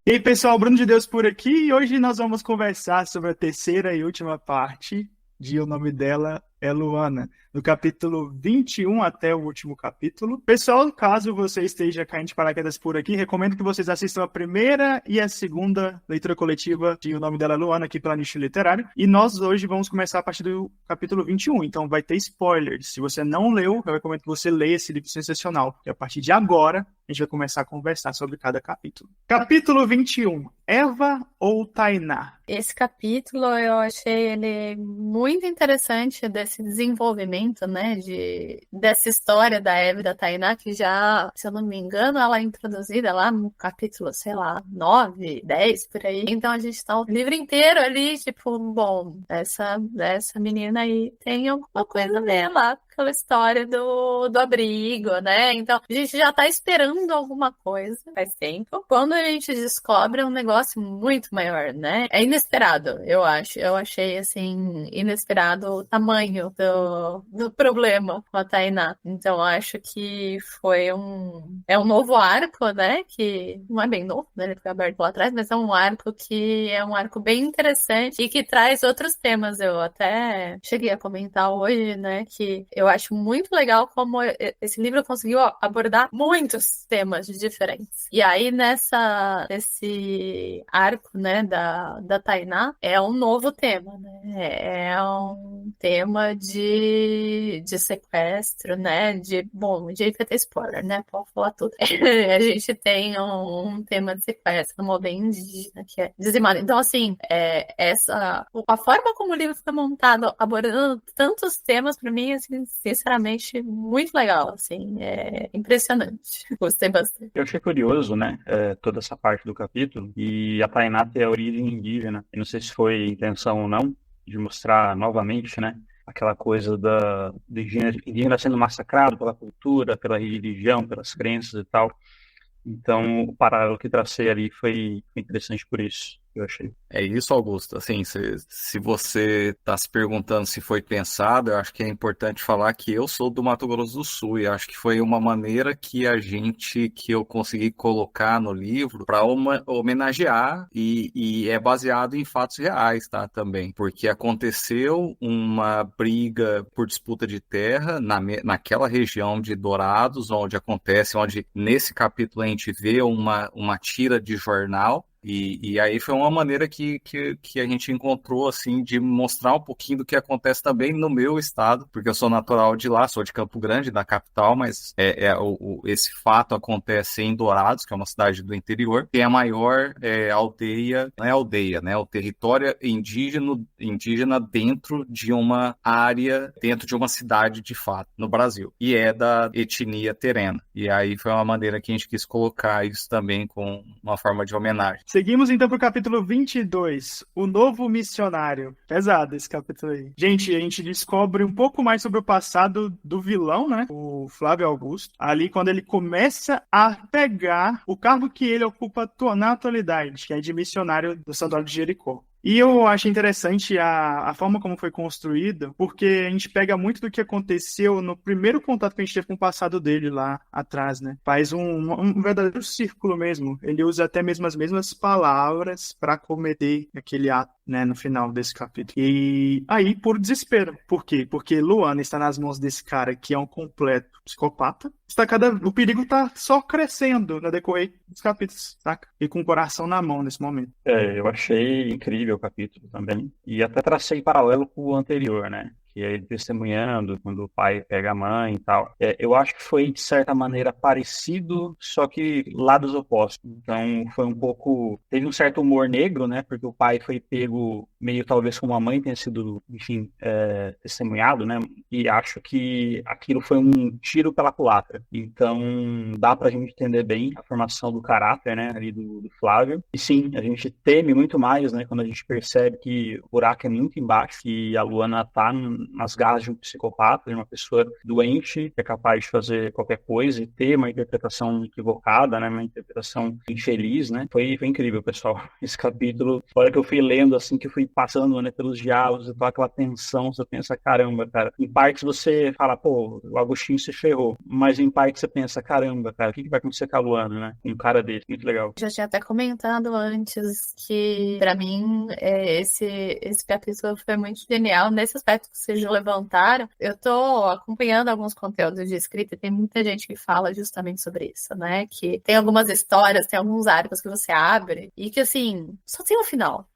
E aí, pessoal, Bruno de Deus por aqui, e hoje nós vamos conversar sobre a terceira e última parte de O Nome Dela é Luana, do capítulo 21 até o último capítulo. Pessoal, caso você esteja caindo de paraquedas por aqui, recomendo que vocês assistam a primeira e a segunda leitura coletiva de O Nome Dela é Luana aqui pela Nicho Literário. E nós hoje vamos começar a partir do capítulo 21, então vai ter spoilers. Se você não leu, eu recomendo que você leia esse livro sensacional, porque a partir de agora a gente vai começar a conversar sobre cada capítulo. Capítulo 21. Eva ou Tainá? Esse capítulo eu achei ele muito interessante desse desenvolvimento, né, dessa história da Eva e da Tainá, que já, se eu não me engano, ela é introduzida lá no capítulo, sei lá, 9, 10, por aí. Então a gente tá o livro inteiro ali, tipo, bom, essa menina aí tem alguma coisa a ver lá, aquela história do abrigo, né? Então a gente já tá esperando alguma coisa faz tempo. Quando a gente descobre um negócio muito maior, né? É inesperado, eu acho. Eu achei, assim, inesperado o tamanho do problema com a Tainá. Então, acho que foi é um novo arco, né? Que não é bem novo, né? Ele foi aberto lá atrás, mas é um arco que é um arco bem interessante e que traz outros temas. Eu até cheguei a comentar hoje, né? Que eu acho muito legal como esse livro conseguiu abordar muitos temas diferentes. E aí, nesse arco, né, da Tainá, é um novo tema, né? É um tema de sequestro, né? Bom, de ter spoiler, né? Pode falar tudo. A gente tem um tema de sequestro, uma aldeia indígena que é dizimada. Então, assim, a forma como o livro foi montado, abordando tantos temas, pra mim, assim, sinceramente, muito legal, assim, é impressionante. Gostei bastante. Eu achei curioso, né, toda essa parte do capítulo, e a Tainá ter a origem indígena. Eu não sei se foi intenção ou não, de mostrar novamente, né, aquela coisa do indígena sendo massacrado pela cultura, pela religião, pelas crenças e tal. Então, o paralelo que tracei ali foi interessante por isso, eu achei. É isso, Augusto. Assim, se você está se perguntando se foi pensado, eu acho que é importante falar que eu sou do Mato Grosso do Sul e acho que foi uma maneira que eu consegui colocar no livro para homenagear e é baseado em fatos reais, tá? Também, porque aconteceu uma briga por disputa de terra naquela região de Dourados, onde nesse capítulo a gente vê uma tira de jornal. E aí foi uma maneira que a gente encontrou, assim, de mostrar um pouquinho do que acontece também no meu estado, porque eu sou natural de lá, sou de Campo Grande, da capital, mas esse fato acontece em Dourados, que é uma cidade do interior, que é a maior aldeia, não é aldeia, né? O território indígena dentro de uma área, dentro de uma cidade de fato, no Brasil, e é da etnia terena. E aí foi uma maneira que a gente quis colocar isso também com uma forma de homenagem. Seguimos então para o capítulo 22, O Novo Missionário. Pesado esse capítulo aí. Gente, a gente descobre um pouco mais sobre o passado do vilão, né? O Flávio Augusto. Ali quando ele começa a pegar o cargo que ele ocupa na atualidade, que é de missionário do Santuário de Jericó. E eu acho interessante a forma como foi construída, porque a gente pega muito do que aconteceu no primeiro contato que a gente teve com o passado dele lá atrás, né? Faz um verdadeiro círculo mesmo. Ele usa até mesmo as mesmas palavras para cometer aquele ato, né, no final desse capítulo. E aí, por desespero. Por quê? Porque Luana está nas mãos desse cara que é um completo psicopata. O perigo tá só crescendo no decorrer dos capítulos, saca? E com o coração na mão nesse momento. Eu achei incrível o capítulo também, e até tracei paralelo com o anterior, né? Que é ele testemunhando quando o pai pega a mãe e tal. Eu acho que foi, de certa maneira, parecido, só que lados opostos. Então, foi um pouco... Teve um certo humor negro, né? Porque o pai foi pego meio, talvez, como a mãe tenha sido, enfim, testemunhado, né? E acho que aquilo foi um tiro pela culatra. Então, dá pra gente entender bem a formação do caráter, né? Ali do Flávio. E sim, a gente teme muito mais, né? Quando a gente percebe que o buraco é muito embaixo, que a Luana tá nas garras de um psicopata, de uma pessoa doente, que é capaz de fazer qualquer coisa e ter uma interpretação equivocada, né? Uma interpretação infeliz, né? Foi incrível, pessoal. Esse capítulo, a hora que eu fui lendo, assim, que eu fui passando, né, pelos diálogos, e toda aquela tensão, você pensa, caramba, cara. Em partes você fala, pô, o Agostinho se ferrou. Mas em partes você pensa, caramba, cara, o que vai acontecer com a Luana, né? Um cara desse, muito legal. Já tinha até comentado antes que, pra mim, esse capítulo foi muito genial. Nesse aspecto que vocês levantaram, eu tô acompanhando alguns conteúdos de escrita e tem muita gente que fala justamente sobre isso, né? Que tem algumas histórias, tem alguns arcos que você abre e que, assim, só tem um final.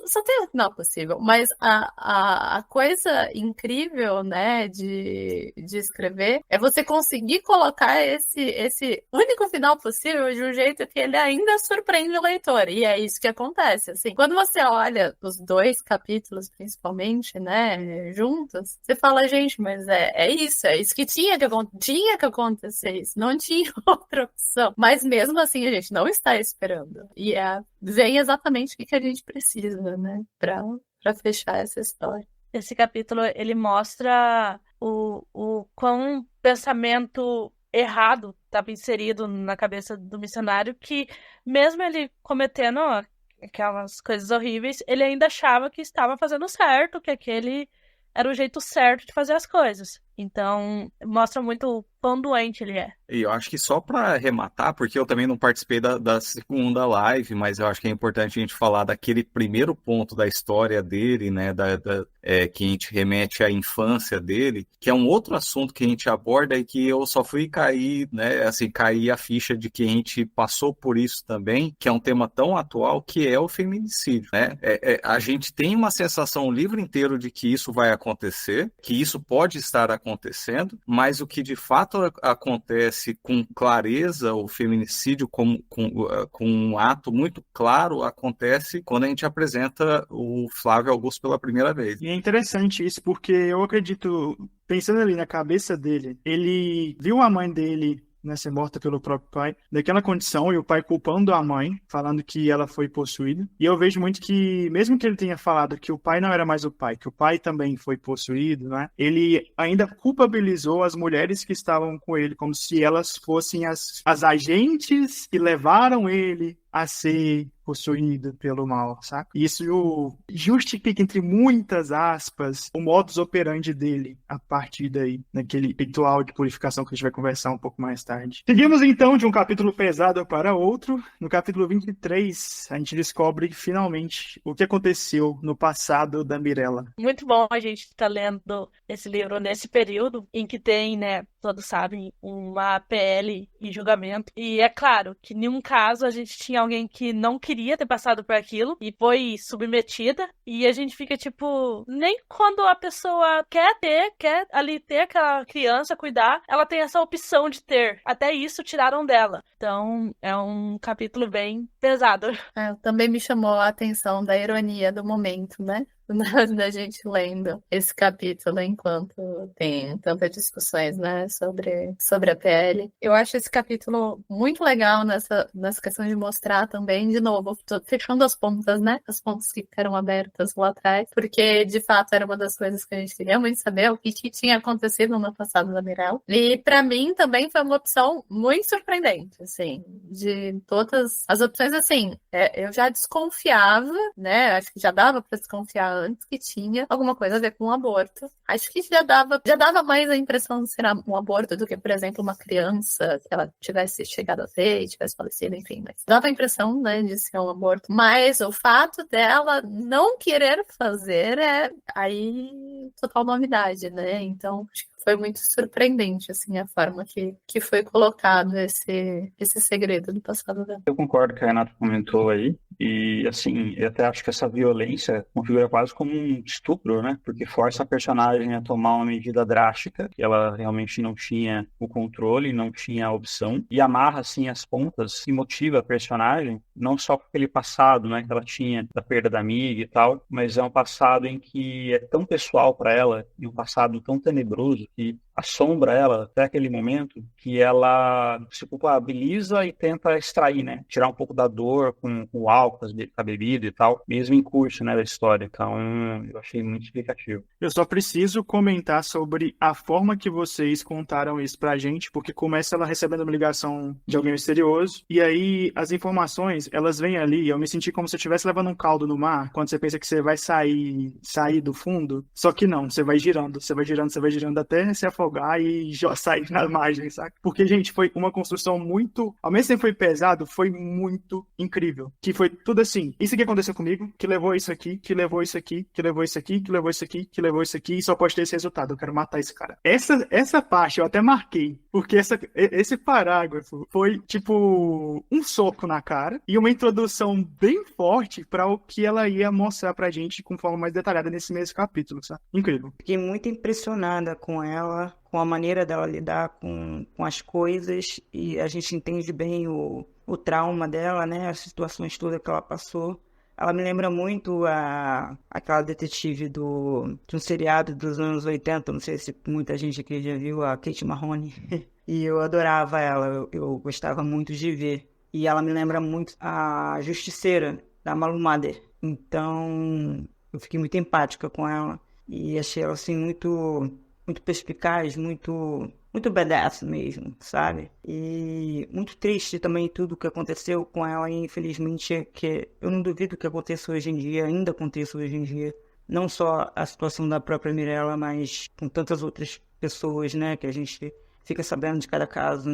Só tem um final possível. Mas a coisa incrível, né, de escrever é você conseguir colocar esse único final possível de um jeito que ele ainda surpreende o leitor. E é isso que acontece, assim. Quando você olha os dois capítulos, principalmente, né, juntos, você fala, gente, mas é isso que tinha que acontecer isso. Não tinha outra opção. Mas mesmo assim, a gente não está esperando. E vem exatamente o que a gente precisa, né, pra fechar essa história. Esse capítulo, ele mostra o quão pensamento errado estava inserido na cabeça do missionário, que mesmo ele cometendo aquelas coisas horríveis, ele ainda achava que estava fazendo certo, que aquele era o jeito certo de fazer as coisas. Então, mostra muito o quão doente ele é. E eu acho que só para arrematar, porque eu também não participei da segunda live, mas eu acho que é importante a gente falar daquele primeiro ponto da história dele, né, que a gente remete à infância dele, que é um outro assunto que a gente aborda e que eu só fui cair, né, assim, cair a ficha de que a gente passou por isso também, que é um tema tão atual, que é o feminicídio, né? A gente tem uma sensação o livro inteiro de que isso vai acontecer, que isso pode estar acontecendo, mas o que de fato acontece com clareza, o feminicídio com um ato muito claro, acontece quando a gente apresenta o Flávio Augusto pela primeira vez. E é interessante isso, porque eu acredito, pensando ali na cabeça dele, ele viu a mãe dele, né, ser morta pelo próprio pai, daquela condição, e o pai culpando a mãe, falando que ela foi possuída. E eu vejo muito que, mesmo que ele tenha falado que o pai não era mais o pai, que o pai também foi possuído, né, ele ainda culpabilizou as mulheres que estavam com ele, como se elas fossem as agentes que levaram ele a ser possuído pelo mal, saca? Isso justifica, entre muitas aspas, o modus operandi dele a partir daí, naquele ritual de purificação que a gente vai conversar um pouco mais tarde. Seguimos então de um capítulo pesado para outro. No capítulo 23, a gente descobre finalmente o que aconteceu no passado da Mirella. Muito bom a gente estar lendo esse livro nesse período em que tem, né, todos sabem, uma PL em julgamento. E é claro que em nenhum caso a gente tinha alguém que não queria ter passado por aquilo e foi submetida. E a gente fica tipo, nem quando a pessoa quer ali ter aquela criança, cuidar, ela tem essa opção de ter. Até isso tiraram dela. Então é um capítulo bem pesado. Também me chamou a atenção da ironia do momento, né? Da gente lendo esse capítulo enquanto tem tantas discussões, né, sobre a PL. Eu acho esse capítulo muito legal nessa questão de mostrar também, de novo, tô fechando as pontas, né, as pontas que ficaram abertas lá atrás, porque de fato era uma das coisas que a gente queria muito saber, o que tinha acontecido no passado da Mirella. E pra mim também foi uma opção muito surpreendente, assim, de todas as opções, assim, eu já desconfiava, né, acho que já dava pra desconfiar antes que tinha alguma coisa a ver com o aborto. Acho que já dava mais a impressão de ser um aborto do que, por exemplo, uma criança, que ela tivesse chegado a ter e tivesse falecido, enfim. Mas dava a impressão, né, de ser um aborto. Mas o fato dela não querer fazer é aí total novidade, né? Então, acho que foi muito surpreendente, assim, a forma que foi colocado esse segredo do passado dela. Eu concordo com o que a Renata comentou aí. E, assim, eu até acho que essa violência configura quase como um estupro, né? Porque força a personagem a tomar uma medida drástica, que ela realmente não tinha o controle, não tinha a opção, e amarra, assim, as pontas e motiva a personagem não só com aquele passado, né, que ela tinha da perda da amiga e tal, mas é um passado em que é tão pessoal para ela e um passado tão tenebroso que assombra ela até aquele momento que ela se culpabiliza e tenta extrair, né, tirar um pouco da dor com o álcool, com a bebida e tal, mesmo em curso, né, da história. Então, eu achei muito explicativo. Eu só preciso comentar sobre a forma que vocês contaram isso pra gente, porque começa ela recebendo uma ligação de alguém misterioso, e aí as informações, elas vêm ali, eu me senti como se eu estivesse levando um caldo no mar, quando você pensa que você vai sair do fundo, só que não, você vai girando, até se afogar e sair na margem, saca? Porque, gente, foi uma construção muito, ao mesmo tempo foi pesado, foi muito incrível, que foi tudo assim, isso que aconteceu comigo, que levou isso aqui, que levou isso aqui, que levou isso aqui, que levou isso aqui, que levou isso aqui, e só pode ter esse resultado, eu quero matar esse cara. Essa parte eu até marquei, porque esse parágrafo foi, tipo, um soco na cara e uma introdução bem forte para o que ela ia mostrar pra gente com forma mais detalhada nesse mesmo capítulo, sabe? Incrível. Fiquei muito impressionada com ela, com a maneira dela lidar com as coisas, e a gente entende bem o trauma dela, né? As situações todas que ela passou. Ela me lembra muito aquela detetive de um seriado dos anos 80, não sei se muita gente aqui já viu, a Kate Mahoney. E eu adorava ela, eu gostava muito de ver. E ela me lembra muito a Justiceira, da Malu Mader. Então, eu fiquei muito empática com ela. E achei ela, assim, muito, muito perspicaz, muito badass mesmo, sabe? E muito triste também tudo que aconteceu com ela, e infelizmente, que eu não duvido que aconteça hoje em dia, ainda aconteça hoje em dia. Não só a situação da própria Mirella, mas com tantas outras pessoas, né, que a gente fica sabendo de cada caso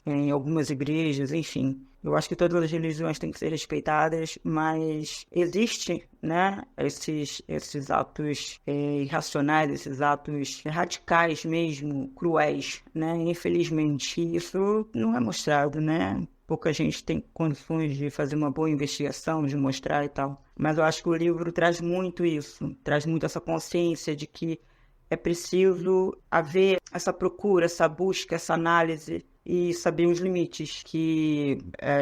em algumas igrejas, enfim. Eu acho que todas as religiões têm que ser respeitadas, mas existe, né, esses atos irracionais, esses atos radicais mesmo, cruéis, né, infelizmente. Isso não é mostrado, né? Pouca gente tem condições de fazer uma boa investigação, de mostrar e tal. Mas eu acho que o livro traz muito isso, traz muito essa consciência de que é preciso haver essa procura, essa busca, essa análise e saber os limites que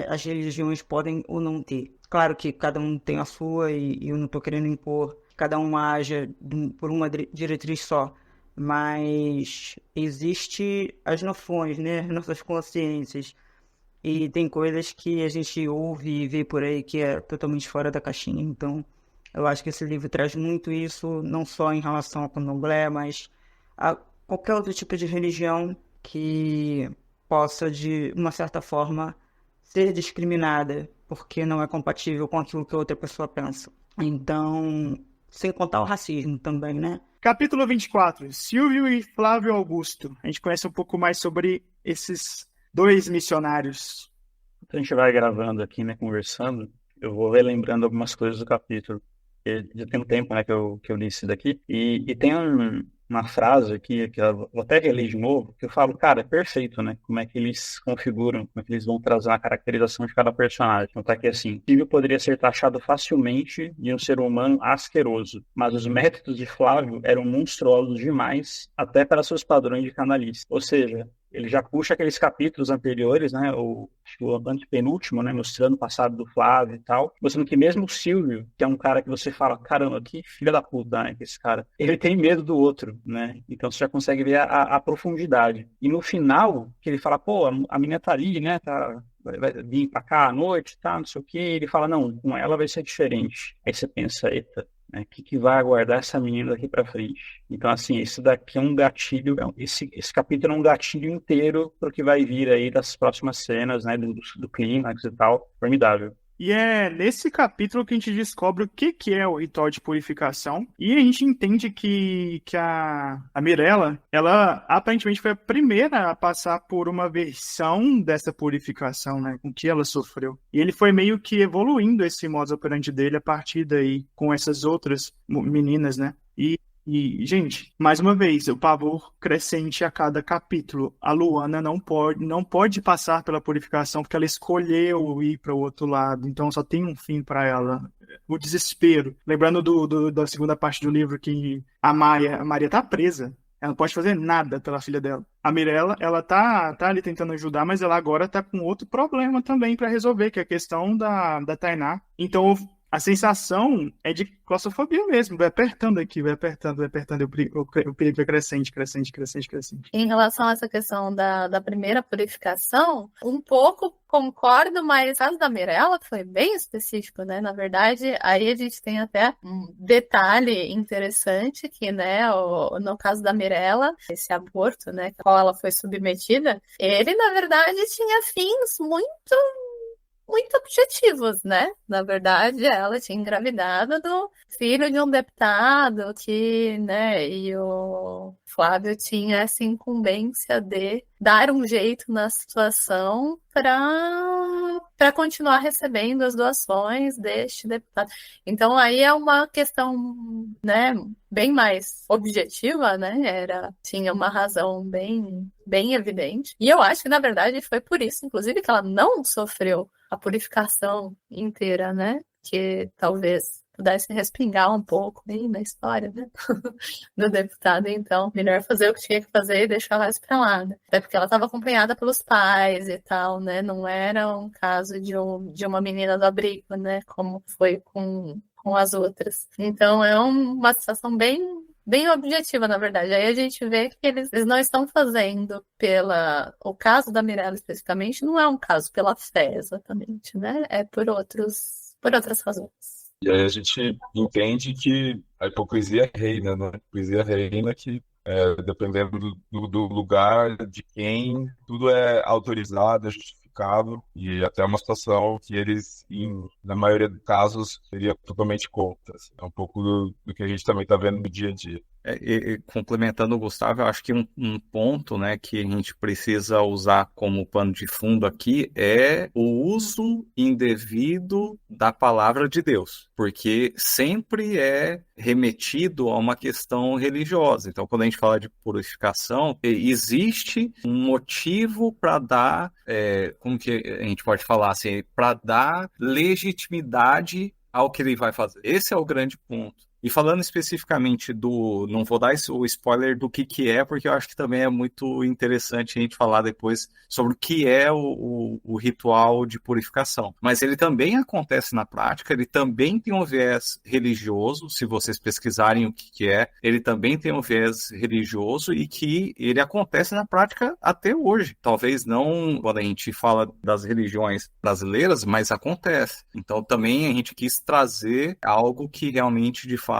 as religiões podem ou não ter. Claro que cada um tem a sua e eu não estou querendo impor que cada um haja por uma diretriz só, mas existe as noções, né, nossas consciências, e tem coisas que a gente ouve e vê por aí que é totalmente fora da caixinha. Então, eu acho que esse livro traz muito isso, não só em relação ao candomblé, mas a qualquer outro tipo de religião que possa, de uma certa forma, ser discriminada, porque não é compatível com aquilo que a outra pessoa pensa. Então, sem contar o racismo também, né? Capítulo 24. Silvio e Flávio Augusto. A gente conhece um pouco mais sobre esses dois missionários. Então a gente vai gravando aqui, né, conversando, eu vou relembrando algumas coisas do capítulo. Já tem um tempo, né, que eu li isso daqui. E tem uma frase aqui, que eu vou até reler de novo, que eu falo, cara, é perfeito, né? Como é que eles configuram, como é que eles vão trazer a caracterização de cada personagem. Então tá aqui assim, Silvio poderia ser taxado facilmente de um ser humano asqueroso, mas os métodos de Flávio eram monstruosos demais, até para seus padrões de canalice. Ou seja, ele já puxa aqueles capítulos anteriores, né, o antepenúltimo, né, mostrando o passado do Flávio e tal, mostrando que mesmo o Silvio, que é um cara que você fala, caramba, que filha da puta, né, que esse cara, ele tem medo do outro, né, então você já consegue ver a profundidade. E no final, que ele fala, pô, a menina tá ali, né, vai vir pra cá à noite, tá, não sei o quê, ele fala, não, com ela vai ser diferente. Aí você pensa, eita, né, o que vai aguardar essa menina daqui para frente? Então, assim, esse daqui é um gatilho, esse capítulo é um gatilho inteiro para o que vai vir aí das próximas cenas, né, do clímax e tal, formidável. E é nesse capítulo que a gente descobre o que é o ritual de purificação. E a gente entende que a Mirella, ela aparentemente foi a primeira a passar por uma versão dessa purificação, né? Com que ela sofreu. E ele foi meio que evoluindo esse modus operandi dele a partir daí, com essas outras meninas, né? E, gente, mais uma vez, o pavor crescente a cada capítulo. A Luana não pode passar pela purificação porque ela escolheu ir para o outro lado. Então só tem um fim para ela. O desespero. Lembrando da segunda parte do livro que a Maria tá presa. Ela não pode fazer nada pela filha dela. A Mirella, ela tá ali tentando ajudar, mas ela agora tá com outro problema também pra resolver, que é a questão da Tainá. Então, a sensação é de claustrofobia mesmo. Vai apertando aqui, vai apertando. E o perigo é crescente. Em relação a essa questão da primeira purificação, um pouco concordo, mas o caso da Mirella foi bem específico, né? Na verdade, aí a gente tem até um detalhe interessante que, né, no caso da Mirella, esse aborto, né, ao qual ela foi submetida, ele, na verdade, tinha fins muito objetivos, né? Na verdade, ela tinha engravidado do filho de um deputado que, né, e o Flávio tinha essa incumbência de dar um jeito na situação para continuar recebendo as doações deste deputado. Então, aí é uma questão, né, bem mais objetiva, né? Tinha uma razão bem evidente. E eu acho que, na verdade, foi por isso, inclusive, que ela não sofreu a purificação inteira, né? Que talvez pudesse respingar um pouco aí na história, né? Do deputado. Então, melhor fazer o que tinha que fazer e deixar mais pra lá, né? Até porque ela estava acompanhada pelos pais e tal, né? Não era um caso de uma menina do abrigo, né? Como foi com as outras. Então, é uma situação bem objetiva, na verdade. Aí a gente vê que eles não estão fazendo o caso da Mirella especificamente, não é um caso pela fé, exatamente, né? É por outras razões. E aí a gente entende que a hipocrisia reina, né? A hipocrisia reina que, dependendo do lugar, de quem, tudo é autorizado, é justificado, e até uma situação que eles, na maioria dos casos, seria totalmente contra. Assim. É um pouco do que a gente também está vendo no dia a dia. Complementando o Gustavo, eu acho que um ponto, né, que a gente precisa usar como pano de fundo aqui é o uso indevido da palavra de Deus, porque sempre é remetido a uma questão religiosa. Então, quando a gente fala de purificação, existe um motivo para dar, como que a gente pode falar assim, para dar legitimidade ao que ele vai fazer. Esse é o grande ponto. E falando especificamente não vou dar o spoiler do que é, porque eu acho que também é muito interessante a gente falar depois sobre o que é o ritual de purificação. Mas ele também acontece na prática, ele também tem um viés religioso, se vocês pesquisarem o que é, ele também tem um viés religioso e que ele acontece na prática até hoje. Talvez não quando a gente fala das religiões brasileiras, mas acontece. Então também a gente quis trazer algo que realmente, de fato,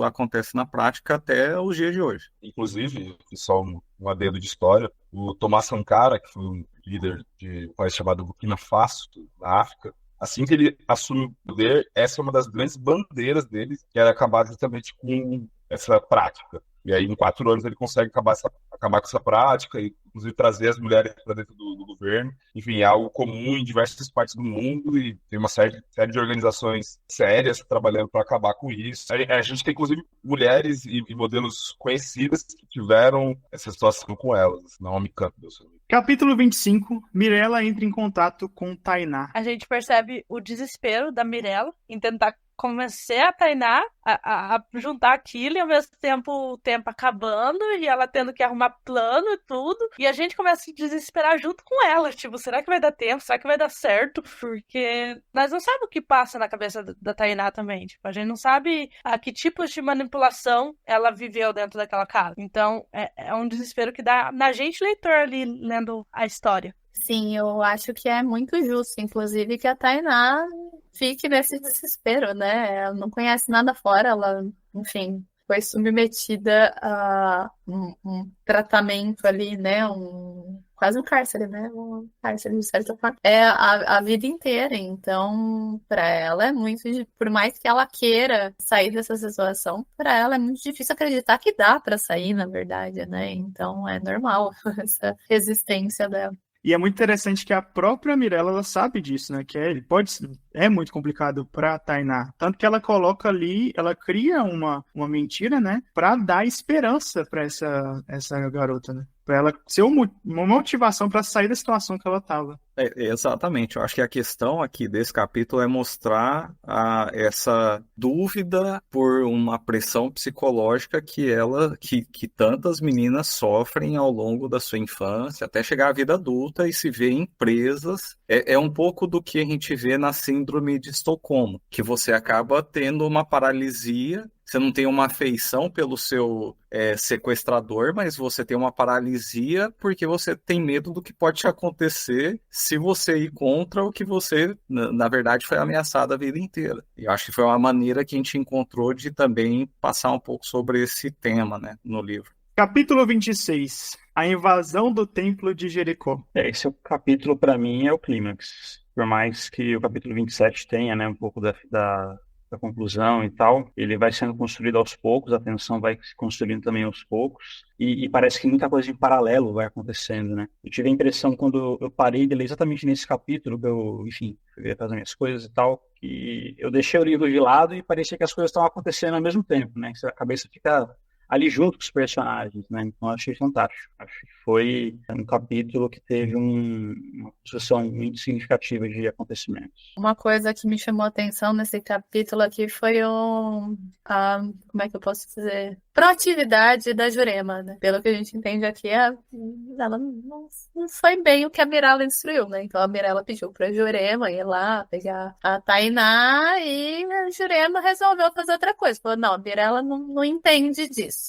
acontece na prática até os dias de hoje. Inclusive, só um adendo de história, o Thomas Sankara, que foi um líder de um país chamado Burkina Faso, na África, assim que ele assume o poder, essa é uma das grandes bandeiras dele, que era acabar justamente com essa prática. E aí, em 4 anos, ele consegue acabar com essa prática e, inclusive, trazer as mulheres para dentro do governo. Enfim, é algo comum em diversas partes do mundo e tem uma série de organizações sérias trabalhando para acabar com isso. A gente tem, inclusive, mulheres e modelos conhecidas que tiveram essa situação com elas. Naomi Campbell. Capítulo 25, Mirella entra em contato com Tainá. A gente percebe o desespero da Mirella em tentar convencer a Tainá a juntar aquilo e ao mesmo tempo o tempo acabando e ela tendo que arrumar plano e tudo. E a gente começa a se desesperar junto com ela. Tipo, será que vai dar tempo? Será que vai dar certo? Porque nós não sabemos o que passa na cabeça da Tainá também. Tipo, a gente não sabe a que tipos de manipulação ela viveu dentro daquela casa. Então, é um desespero que dá na gente, leitor, ali, lendo a história. Sim, eu acho que é muito justo, inclusive, que a Tainá fique nesse desespero, né? Ela não conhece nada fora, ela, enfim, foi submetida a um tratamento ali, né? Quase um cárcere, né? Um cárcere, de certa forma. A vida inteira. Então, para ela é muito... Por mais que ela queira sair dessa situação, para ela é muito difícil acreditar que dá para sair, na verdade, né? Então, é normal essa resistência dela. E é muito interessante que a própria Mirella, ela sabe disso, né? Que é muito complicado pra Tainá. Tanto que ela coloca ali, ela cria uma mentira, né? Pra dar esperança pra essa garota, né? Pra ela ser uma motivação pra sair da situação que ela tava. Exatamente, eu acho que a questão aqui desse capítulo é mostrar essa dúvida por uma pressão psicológica que tantas meninas sofrem ao longo da sua infância, até chegar à vida adulta e se verem presas. É um pouco do que a gente vê na síndrome de Estocolmo, que você acaba tendo uma paralisia. Você não tem uma afeição pelo seu sequestrador, mas você tem uma paralisia porque você tem medo do que pode te acontecer se você ir contra o que você, na verdade, foi ameaçado a vida inteira. E eu acho que foi uma maneira que a gente encontrou de também passar um pouco sobre esse tema, né, no livro. Capítulo 26. A invasão do Templo de Jericó. Esse é o capítulo, para mim, é o clímax. Por mais que o capítulo 27 tenha, né, um pouco da conclusão e tal, ele vai sendo construído aos poucos, a tensão vai se construindo também aos poucos, e parece que muita coisa em paralelo vai acontecendo, né? Eu tive a impressão, quando eu parei de ler exatamente nesse capítulo, que eu, enfim, fui ver as minhas coisas e tal, que eu deixei o livro de lado e parecia que as coisas estavam acontecendo ao mesmo tempo, né? Que a cabeça fica ali junto com os personagens, né? Então eu achei fantástico. Acho que foi um capítulo que teve uma construção muito significativa de acontecimentos. Uma coisa que me chamou a atenção nesse capítulo aqui foi como é que eu posso dizer? Proatividade da Jurema, né? Pelo que a gente entende aqui, ela não foi bem o que a Mirella instruiu, né? Então a Mirella pediu pra Jurema ir lá pegar a Tainá e a Jurema resolveu fazer outra coisa. Falou, não, a Mirella não entende disso.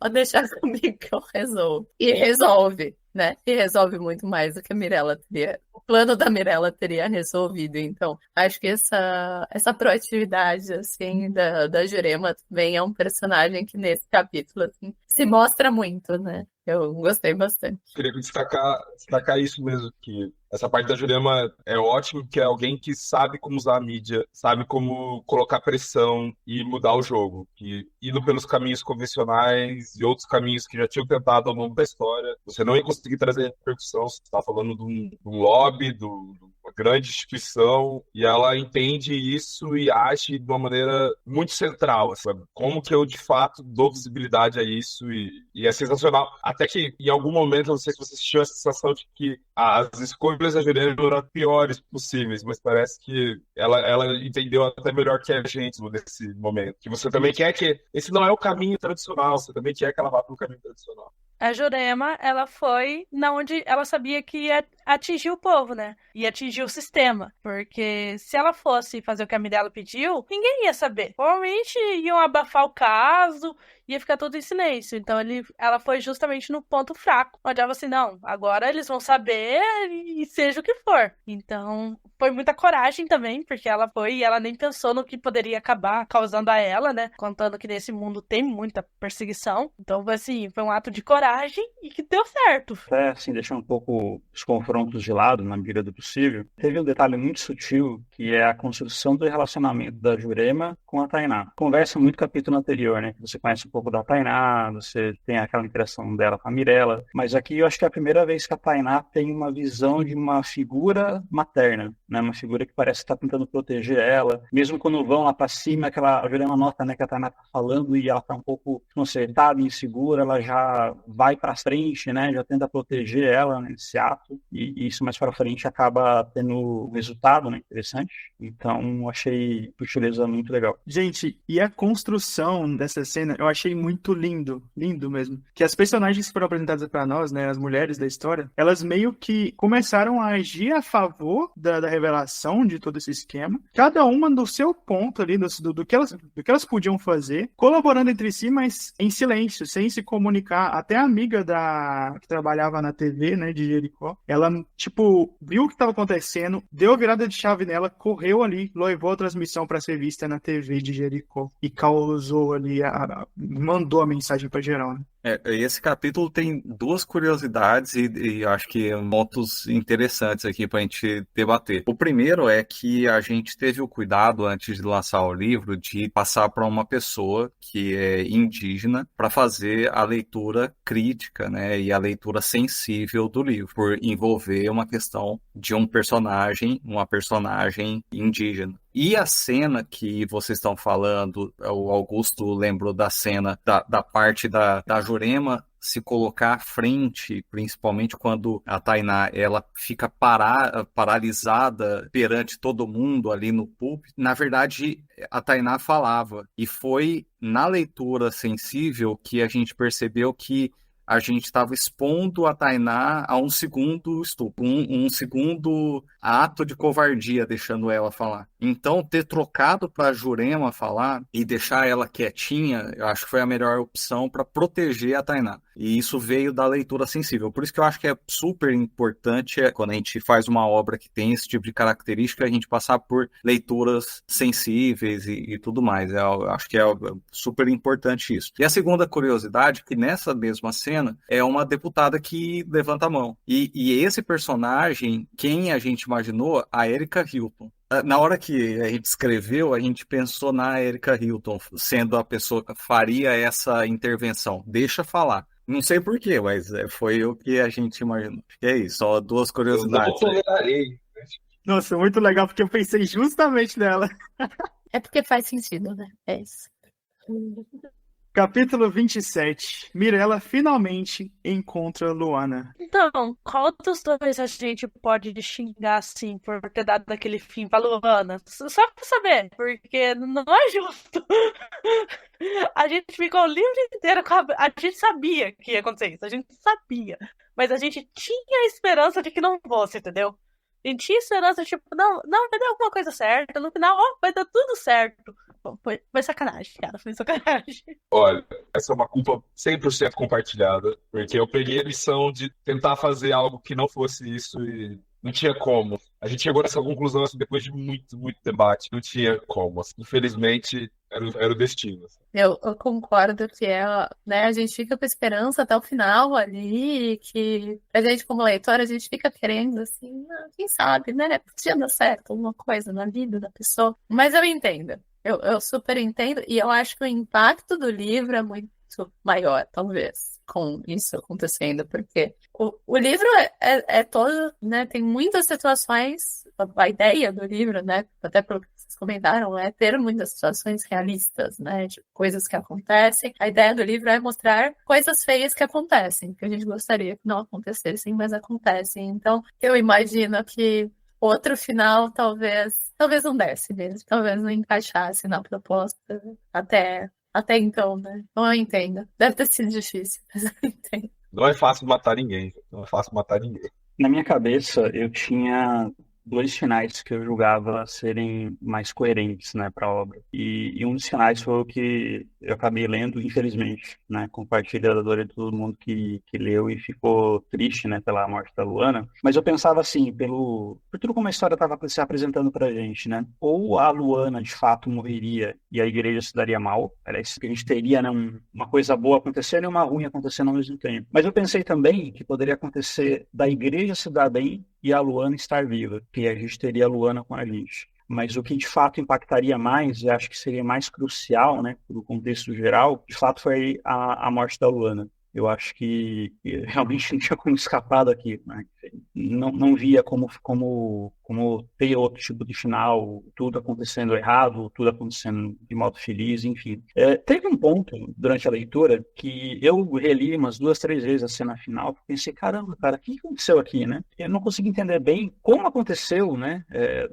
Pode deixar comigo que eu resolvo. E resolve, né? E resolve muito mais do que a Mirella teria. O plano da Mirella teria resolvido. Então, acho que essa proatividade, assim, da Jurema também é um personagem que nesse capítulo, assim, se mostra muito, né? Eu gostei bastante. Queria destacar isso mesmo, que essa parte da Jurema é ótimo, que é alguém que sabe como usar a mídia, sabe como colocar pressão e mudar o jogo. Que indo pelos caminhos convencionais e outros caminhos que já tinham tentado ao longo da história, você não ia conseguir trazer repercussão. Você está falando de um lobby, de uma grande instituição, e ela entende isso e age de uma maneira muito central. Assim, como que eu, de fato, dou visibilidade a isso, e é sensacional. Até que, em algum momento, eu não sei se você sentiu a sensação de que as escolhas da Jurema eram as piores possíveis, mas parece que ela entendeu até melhor que a gente nesse momento. Que você também quer que... Esse não é o caminho tradicional, você também quer que ela vá para o caminho tradicional. A Jurema, ela foi na onde ela sabia que ia atingir o povo, né? Ia atingir o sistema. Porque se ela fosse fazer o que a Mirella pediu, ninguém ia saber. Provavelmente iam abafar o caso, ia ficar tudo em silêncio. Então ela foi justamente no ponto fraco. Onde ela assim, não, agora eles vão saber e seja o que for. Então, foi muita coragem também, porque ela foi e ela nem pensou no que poderia acabar causando a ela, né? Contando que nesse mundo tem muita perseguição. Então, assim, foi um ato de coragem e que deu certo. Até, assim, deixando um pouco os confrontos de lado, na medida do possível, teve um detalhe muito sutil, que é a construção do relacionamento da Jurema com a Tainá. Conversa muito com o capítulo anterior, né? Você conhece um pouco da Tainá, você tem aquela interação dela com a Mirella, mas aqui eu acho que é a primeira vez que a Tainá tem uma visão de uma figura materna, né? Uma figura que parece estar tentando proteger ela, mesmo quando vão lá pra cima, a Jurema nota, né, que a Tainá tá falando e ela tá um pouco desconcertada, insegura, ela já vai pra frente, né? Já tenta proteger ela nesse ato, e isso mais para frente acaba tendo um resultado, né, interessante. Então, achei a sutileza muito legal. Gente, e a construção dessa cena eu achei muito lindo mesmo. Que as personagens que foram apresentadas para nós, né, as mulheres da história, elas meio que começaram a agir a favor da revelação de todo esse esquema, cada uma do seu ponto ali, do que elas podiam fazer, colaborando entre si, mas em silêncio, sem se comunicar. Até a amiga que trabalhava na TV, né, de Jericó, ela, tipo, viu o que estava acontecendo, deu a virada de chave nela, correu ali, levou a transmissão para ser vista na TV de Jericó e causou ali, mandou a mensagem para geral, né? Esse capítulo tem duas curiosidades e acho que pontos interessantes aqui para a gente debater. O primeiro é que a gente teve o cuidado, antes de lançar o livro, de passar para uma pessoa que é indígena para fazer a leitura crítica, né, e a leitura sensível do livro, por envolver uma questão de uma personagem indígena. E a cena que vocês estão falando, o Augusto lembrou da cena da parte da Jurema se colocar à frente, principalmente quando a Tainá ela fica paralisada perante todo mundo ali no púlpito. Na verdade, a Tainá falava, e foi na leitura sensível que a gente percebeu que a gente estava expondo a Tainá a um segundo estupro, um segundo ato de covardia, deixando ela falar. Então, ter trocado para a Jurema falar e deixar ela quietinha, eu acho que foi a melhor opção para proteger a Tainá. E isso veio da leitura sensível. Por isso que eu acho que é super importante, quando a gente faz uma obra que tem esse tipo de característica, a gente passar por leituras sensíveis e tudo mais. Eu acho que é super importante isso. E a segunda curiosidade, que nessa mesma cena, é uma deputada que levanta a mão. E esse personagem, quem a gente imaginou? A Erika Hilton. Na hora que a gente escreveu, a gente pensou na Erika Hilton sendo a pessoa que faria essa intervenção. Deixa falar. Não sei por quê, mas foi o que a gente imaginou. E é isso, só duas Eu curiosidades. não tolerarei. Nossa, muito legal, porque eu pensei justamente nela. É porque faz sentido, né? É isso. Capítulo 27. Mirella finalmente encontra Luana. Então, qual dos dois a gente pode xingar assim por ter dado aquele fim pra Luana? Só pra saber, porque não é justo. A gente ficou o livro inteiro com a gente sabia que ia acontecer isso, a gente sabia. Mas a gente tinha a esperança de que não fosse, entendeu? A gente tinha esperança, tipo, não, vai dar alguma coisa certa. No final, ó, vai dar tudo certo. Bom, foi sacanagem, cara, foi sacanagem. Olha, essa é uma culpa 100% compartilhada, porque eu peguei a lição de tentar fazer algo que não fosse isso e não tinha como. A gente chegou nessa conclusão assim, depois de muito, muito debate, não tinha como. Assim. Infelizmente, era o destino. Assim. Eu concordo que né, a gente fica com esperança até o final ali, que a gente, como leitor, a gente fica querendo, assim, quem sabe, né? Podia dar certo alguma coisa na vida da pessoa. Mas eu entendo. Eu super entendo, e eu acho que o impacto do livro é muito maior, talvez, com isso acontecendo, porque o livro é todo, né, tem muitas situações, a ideia do livro, né, até pelo que vocês comentaram, é ter muitas situações realistas, né, de coisas que acontecem. A ideia do livro é mostrar coisas feias que acontecem, que a gente gostaria que não acontecessem, mas acontecem. Então, eu imagino que outro final talvez não desse mesmo, talvez não encaixasse na proposta até então, né? Então eu entendo. Deve ter sido difícil, mas eu entendo. Não é fácil matar ninguém. Não é fácil matar ninguém. Na minha cabeça, eu tinha dois finais que eu julgava serem mais coerentes, né, para a obra. E um dos finais foi o que eu acabei lendo, infelizmente, né, compartilho da dor de todo mundo que leu e ficou triste, né, pela morte da Luana. Mas eu pensava assim, por tudo como a história estava se apresentando pra gente, né, ou a Luana de fato morreria e a igreja se daria mal, era isso que a gente teria, né, uma coisa boa acontecendo e uma ruim acontecendo ao mesmo tempo. Mas eu pensei também que poderia acontecer da igreja se dar bem e a Luana estar viva, que a gente teria a Luana com a gente. Mas o que de fato impactaria mais, e acho que seria mais crucial, né, para o contexto geral, de fato foi a morte da Luana. Eu acho que realmente não tinha como escapar daqui, né? Não via como ter outro tipo de final, tudo acontecendo errado, tudo acontecendo de modo feliz, enfim. Teve um ponto durante a leitura que eu reli umas 2, 3 vezes a cena final, porque pensei, caramba, cara, o que aconteceu aqui, né? Eu não consegui entender bem como aconteceu, né,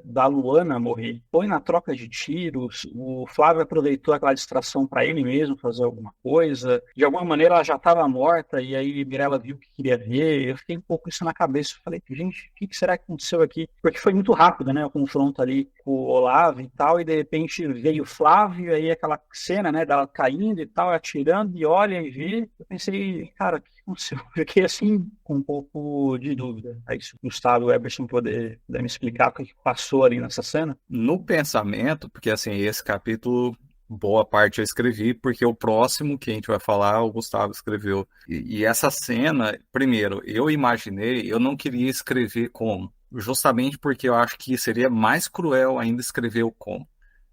da Luana morrer. Foi na troca de tiros, o Flávio aproveitou aquela distração para ele mesmo fazer alguma coisa, de alguma maneira ela já estava morta, e aí Mirella viu o que queria ver, eu fiquei um pouco isso na cabeça, eu falei, gente, o que será que aconteceu aqui? Porque foi muito rápido, né, o confronto ali com o Olavo e tal, e de repente veio o Flávio, aí aquela cena, né, dela caindo e tal, atirando, e olha e vê, eu pensei, cara, o que aconteceu? Eu fiquei assim, com um pouco de dúvida. Aí se o Gustavo Eberson puder me explicar o que passou ali nessa cena. No pensamento, porque assim, esse capítulo boa parte eu escrevi, porque o próximo que a gente vai falar, o Gustavo escreveu. E essa cena, primeiro, eu não queria escrever como, justamente porque eu acho que seria mais cruel ainda escrever o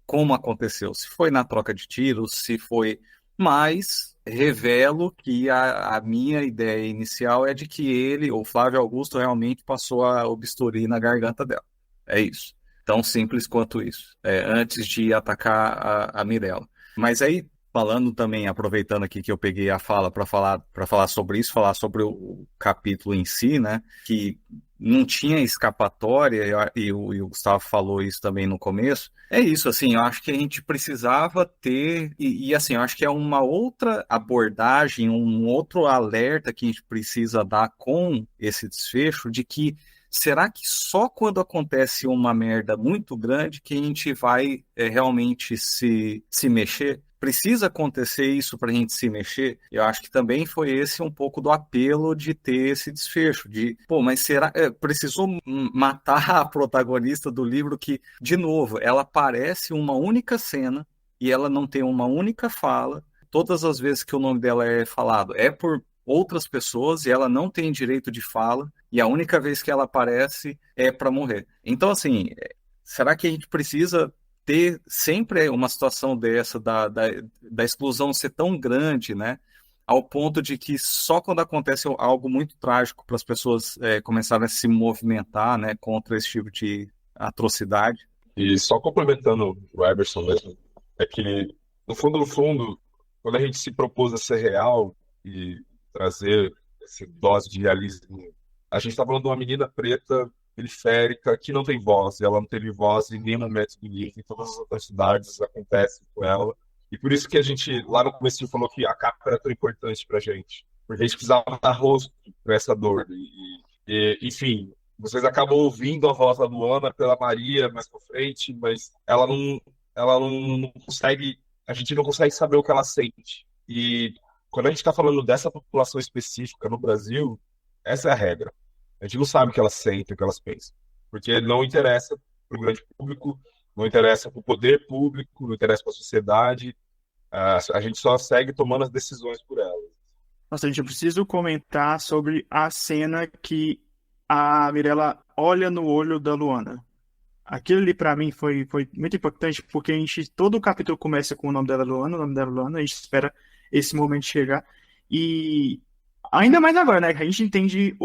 como aconteceu, se foi na troca de tiros, se foi... Mas revelo que a minha ideia inicial é de que ele, o Flávio Augusto, realmente passou o bisturi na garganta dela. É isso. Tão simples quanto isso, antes de atacar a Mirella. Mas aí, falando também, aproveitando aqui que eu peguei a fala para falar sobre isso, falar sobre o capítulo em si, né? Que não tinha escapatória, e o Gustavo falou isso também no começo. É isso, assim, eu acho que a gente precisava ter, e assim, eu acho que é uma outra abordagem, um outro alerta que a gente precisa dar com esse desfecho de que será que só quando acontece uma merda muito grande que a gente vai realmente se mexer? Precisa acontecer isso para a gente se mexer? Eu acho que também foi esse um pouco do apelo de ter esse desfecho, de, pô, mas será precisou matar a protagonista do livro que, de novo, ela aparece uma única cena e ela não tem uma única fala. Todas as vezes que o nome dela é falado é por outras pessoas e ela não tem direito de fala e a única vez que ela aparece é para morrer. Então, assim, será que a gente precisa ter sempre uma situação dessa da exclusão ser tão grande, né? Ao ponto de que só quando acontece algo muito trágico para as pessoas começarem a se movimentar, né, contra esse tipo de atrocidade. E só complementando o Eberson mesmo, é que, no fundo, quando a gente se propôs a ser real e trazer essa dose de realismo, a gente está falando de uma menina preta, periférica, que não tem voz, e ela não teve voz em nenhum momento do livro, em todas as outras cidades acontece com ela. E por isso que a gente, lá no começo, falou que a capa era tão importante pra gente, porque a gente precisava dar rosto para essa dor. Enfim, vocês acabam ouvindo a voz da Luana pela Maria mais pra frente, mas ela não consegue, a gente não consegue saber o que ela sente. E quando a gente está falando dessa população específica no Brasil, essa é a regra. A gente não sabe o que elas sentem, o que elas pensam. Porque não interessa para o grande público, não interessa para o poder público, não interessa para a sociedade. A gente só segue tomando as decisões por elas. Nossa, gente, eu preciso comentar sobre a cena que a Mirella olha no olho da Luana. Aquilo ali pra mim foi muito importante, porque todo o capítulo começa com o nome dela, Luana, o nome dela, Luana, a gente espera esse momento chegar. E ainda mais agora, né? Que a gente entende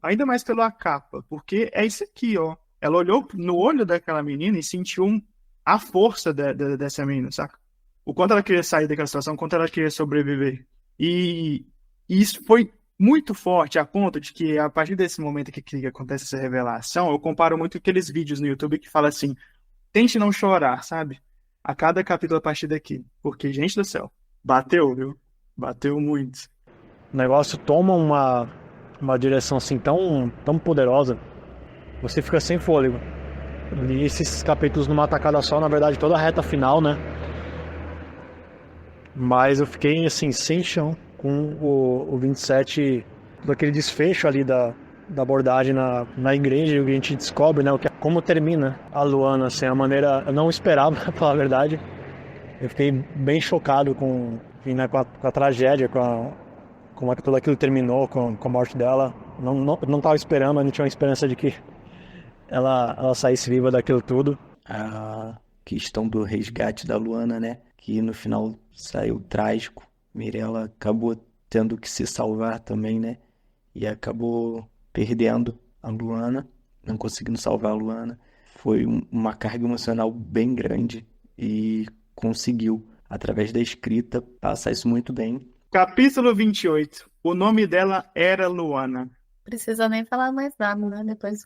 ainda mais pela capa, porque é isso aqui, ó. Ela olhou no olho daquela menina e sentiu a força dessa menina, saca? O quanto ela queria sair daquela situação, o quanto ela queria sobreviver. E isso foi muito forte, a ponto de que, a partir desse momento que acontece essa revelação, eu comparo muito aqueles vídeos no YouTube que fala assim, tente não chorar, sabe? A cada capítulo a partir daqui. Porque, gente do céu, bateu, viu? Bateu muito. O negócio toma uma direção assim tão poderosa, você fica sem fôlego. E esses capítulos numa tacada só, na verdade, toda a reta final, né? Mas eu fiquei assim, sem chão com o 27, daquele desfecho ali da abordagem na igreja, e a gente descobre, né, como termina a Luana, assim, a maneira, eu não esperava, pra falar a verdade. Eu fiquei bem chocado com a tragédia, como é que tudo aquilo terminou, com a morte dela. Não tava esperando, mas não tinha uma esperança de que ela saísse viva daquilo tudo. A questão do resgate da Luana, né, que no final saiu trágico. Mirella acabou tendo que se salvar também, né? E acabou perdendo a Luana, não conseguindo salvar a Luana. Foi uma carga emocional bem grande e conseguiu, através da escrita, passar isso muito bem. Capítulo 28. O nome dela era Luana. Precisa nem falar mais nada, né? Depois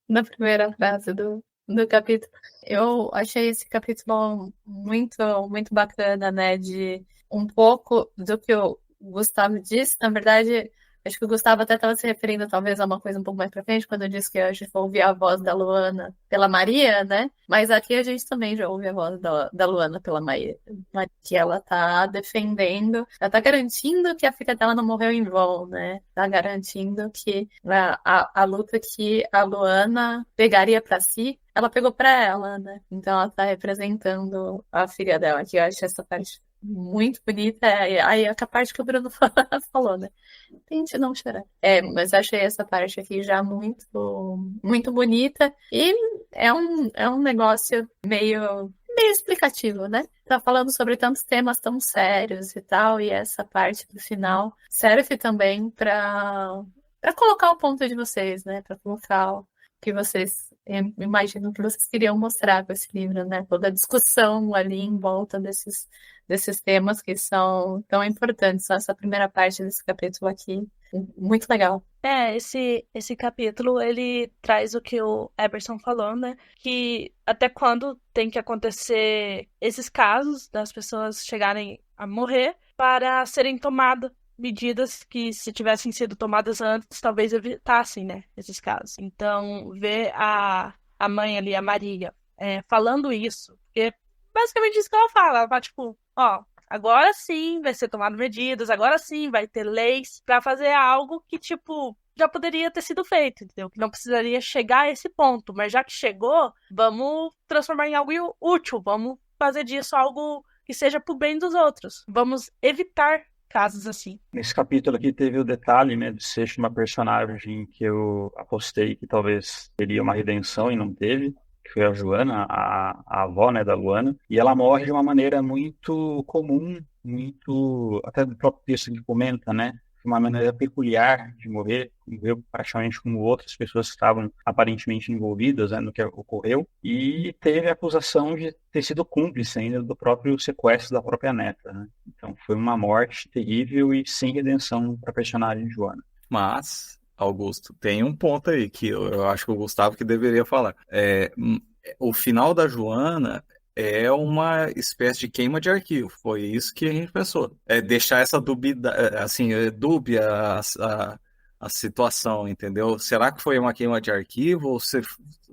da primeira frase do capítulo. Eu achei esse capítulo muito, muito bacana, né? De um pouco do que o Gustavo disse. Na verdade, acho que o Gustavo até estava se referindo talvez a uma coisa um pouco mais pra frente, quando eu disse que a gente vai ouvir a voz da Luana pela Maria, né? Mas aqui a gente também já ouve a voz da Luana pela Maria, que ela tá defendendo, ela tá garantindo que a filha dela não morreu em vão, né? Tá garantindo que a luta que a Luana pegaria pra si, ela pegou pra ela, né? Então ela tá representando a filha dela, que eu acho essa parte muito bonita. Aí a parte que o Bruno falou, né? Tente não chorar. Mas achei essa parte aqui já muito, muito bonita. E é um negócio meio explicativo, né? Tá falando sobre tantos temas tão sérios e tal, e essa parte do final serve também para colocar o ponto de vocês, né? Para colocar que vocês imagino que vocês queriam mostrar com esse livro, né? Toda a discussão ali em volta desses temas que são tão importantes. Só essa primeira parte desse capítulo aqui, muito legal. Esse capítulo, ele traz o que o Eberson falou, né? Que até quando tem que acontecer esses casos das pessoas chegarem a morrer para serem tomadas medidas que, se tivessem sido tomadas antes, talvez evitassem, né, esses casos. Então, ver a mãe ali, a Maria, falando isso, porque basicamente isso que ela fala, tipo, ó, agora sim vai ser tomado medidas, agora sim vai ter leis pra fazer algo que, tipo, já poderia ter sido feito, entendeu? Que não precisaria chegar a esse ponto, mas já que chegou, vamos transformar em algo útil, vamos fazer disso algo que seja pro bem dos outros. Vamos evitar casos assim. Nesse capítulo aqui teve o detalhe, né, de ser uma personagem que eu apostei que talvez teria uma redenção e não teve, que foi a Joana, a avó, né, da Luana, e ela morre de uma maneira muito comum, muito, até do próprio texto que comenta, né, de uma maneira peculiar de morrer, morreu praticamente como outras pessoas que estavam aparentemente envolvidas, né, no que ocorreu, e teve a acusação de ter sido cúmplice ainda do próprio sequestro da própria neta, né? Então foi uma morte terrível e sem redenção para a personagem Joana. Mas, Augusto, tem um ponto aí que eu acho que o Gustavo que deveria falar. O final da Joana é uma espécie de queima de arquivo. Foi isso que a gente pensou. Deixar essa dúbia, assim, dúbia a situação, entendeu? Será que foi uma queima de arquivo ou se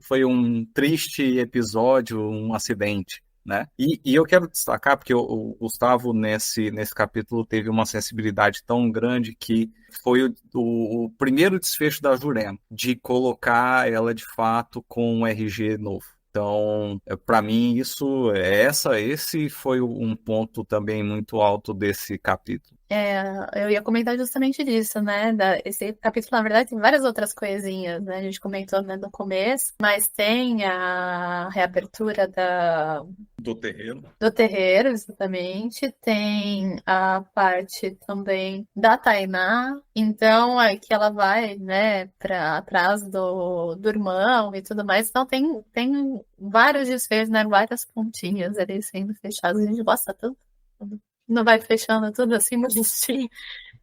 foi um triste episódio, um acidente, né? E eu quero destacar, porque o Gustavo, nesse capítulo, teve uma sensibilidade tão grande que foi o primeiro desfecho da Jurema, de colocar ela, de fato, com um RG novo. Então, para mim, esse foi um ponto também muito alto desse capítulo. Eu ia comentar justamente disso, né? Esse capítulo, na verdade, tem várias outras coisinhas, né? A gente comentou, né, no começo, mas tem a reabertura Do terreiro. Do terreiro, exatamente. Tem a parte também da Tainá. Então, é que ela vai, né, para trás do irmão e tudo mais. Então, tem vários desfechos, né? Várias pontinhas ali sendo fechadas. A gente gosta tanto. Não vai fechando tudo assim, bonitinho.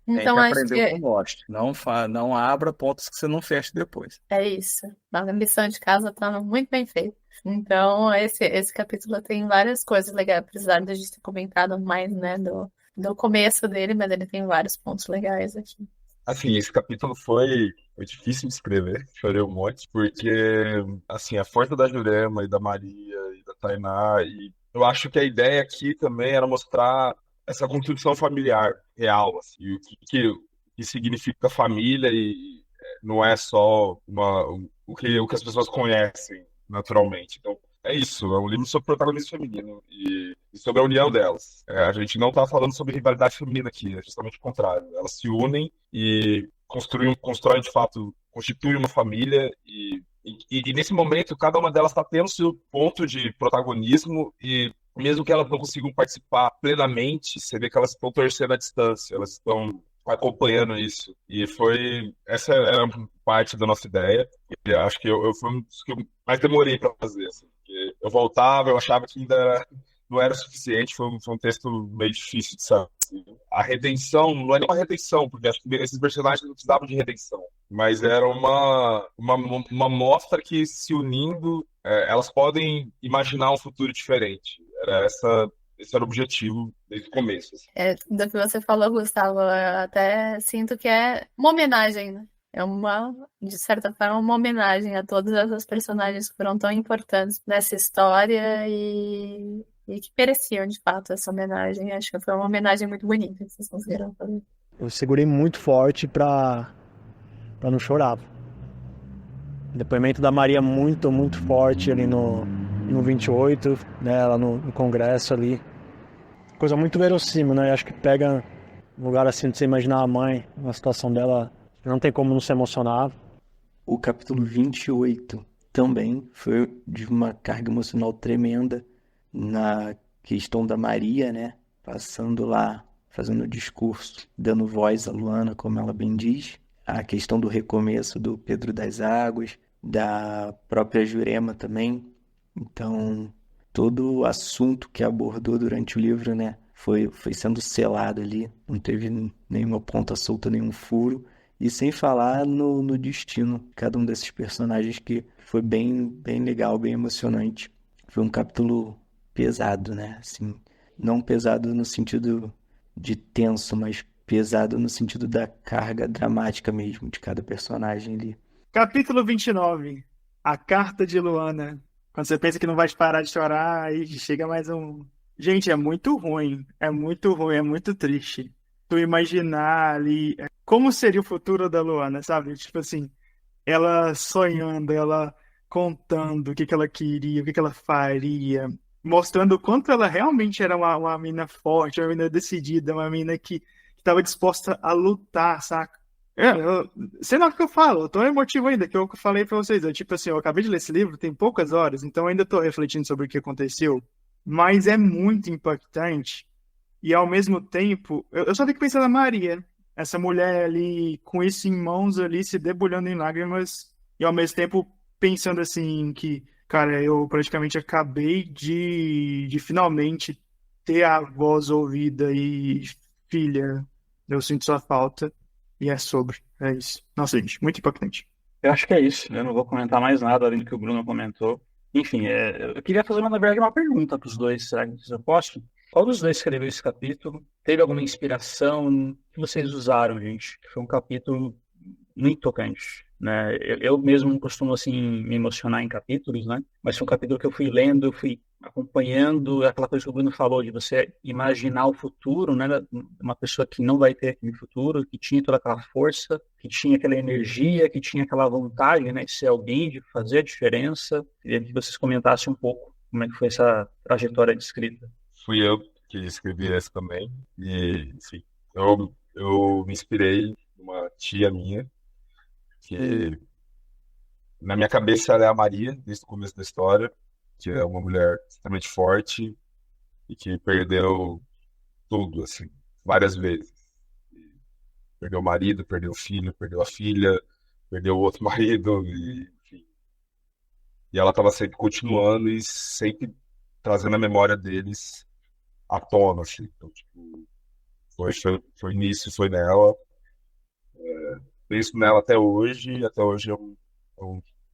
Então, Tem que acho aprender que com o Lost. Não abra pontos que você não feche depois. é isso. A lição de casa tá muito bem feita. Então, esse capítulo tem várias coisas legais, apesar de a gente ter comentado mais, né, do começo dele, mas ele tem vários pontos legais aqui. Assim, esse capítulo foi difícil de escrever, chorei um monte, porque, assim, a força da Jurema e da Maria e da Tainá, e eu acho que a ideia aqui também era mostrar essa construção familiar real, assim, e o que significa família e não é só o que as pessoas conhecem naturalmente. Então, é isso, é um livro sobre protagonismo feminino e sobre a união delas. A gente não está falando sobre rivalidade feminina aqui, é justamente o contrário. Elas se unem e constroem de fato, constituem uma família e nesse momento cada uma delas está tendo seu ponto de protagonismo e mesmo que elas não consigam participar plenamente, você vê que elas estão torcendo à distância, elas estão acompanhando isso. E essa era parte da nossa ideia. E acho que eu foi um dos que eu mais demorei para fazer. Assim, porque eu voltava, eu achava que ainda não era o suficiente, foi um texto meio difícil de saber. A redenção, não é nem uma redenção, porque acho que esses personagens não precisavam de redenção, mas era uma mostra que, se unindo, elas podem imaginar um futuro diferente. Esse era o objetivo desde o começo. Assim. Do que você falou, Gustavo, eu até sinto que é uma homenagem, né? De certa forma, uma homenagem a todas essas personagens que foram tão importantes nessa história e que mereciam, de fato, essa homenagem. Acho que foi uma homenagem muito bonita que vocês conseguiram fazer. Eu segurei muito forte pra não chorar. O depoimento da Maria muito, muito forte ali no 28, né, lá no congresso ali. Coisa muito verossímil, né? Acho que pega um lugar assim de você imaginar a mãe, uma situação dela, não tem como não se emocionar. O capítulo 28 também foi de uma carga emocional tremenda na questão da Maria, né? Passando lá, fazendo o discurso, dando voz à Luana, como ela bem diz. A questão do recomeço do Pedro das Águas, da própria Jurema também. Então, todo o assunto que abordou durante o livro, né, foi sendo selado ali, não teve nenhuma ponta solta, nenhum furo. E sem falar no destino, cada um desses personagens que foi bem legal, bem emocionante. Foi um capítulo pesado, né? Assim, não pesado no sentido de tenso, mas pesado no sentido da carga dramática mesmo de cada personagem ali. Capítulo 29. A Carta de Luana. Quando você pensa que não vai parar de chorar, aí chega mais um. Gente, é muito ruim. É muito ruim, é muito triste. Tu imaginar ali como seria o futuro da Luana, sabe? Tipo assim, ela sonhando, ela contando o que ela queria, o que ela faria, mostrando o quanto ela realmente era uma mina forte, uma mina decidida, uma mina que estava disposta a lutar, saca? Sei lá o que eu falo, eu tô emotivo ainda, que eu falei pra vocês. Tipo assim, eu acabei de ler esse livro, tem poucas horas, então eu ainda tô refletindo sobre o que aconteceu, mas é muito impactante. E ao mesmo tempo, eu só fico pensando na Maria, essa mulher ali, com isso em mãos ali, se debulhando em lágrimas, e ao mesmo tempo pensando assim que, cara, eu praticamente acabei de finalmente ter a voz ouvida e, filha, eu sinto sua falta, e é isso. Nossa, gente, muito impactante. Eu acho que é isso. Eu não vou comentar mais nada além do que o Bruno comentou. Enfim, eu queria fazer, na verdade, uma pergunta para os dois, será que eu posso? Qual dos dois escreveu esse capítulo? Teve alguma inspiração que vocês usaram, gente? Foi um capítulo muito tocante, né? Eu mesmo não costumo, assim, me emocionar em capítulos, né? Mas foi um capítulo que eu fui lendo, eu fui acompanhando, aquela coisa que o Bruno falou, de você imaginar o futuro, né? Uma pessoa que não vai ter aquele futuro, que tinha toda aquela força, que tinha aquela energia, que tinha aquela vontade, né? De ser alguém, de fazer a diferença. Queria que vocês comentassem um pouco como é que foi essa trajetória de escrita. Fui eu que escrevi essa também. E, enfim, eu me inspirei numa tia minha, que na minha cabeça ela é a Maria, desde o começo da história, que é uma mulher extremamente forte e que perdeu tudo, assim, várias vezes. Perdeu o marido, perdeu o filho, perdeu a filha, perdeu o outro marido, e, enfim. E ela estava sempre continuando e sempre trazendo a memória deles à tona, assim. Então, tipo, foi nisso, foi nela. Penso nela até hoje, e até hoje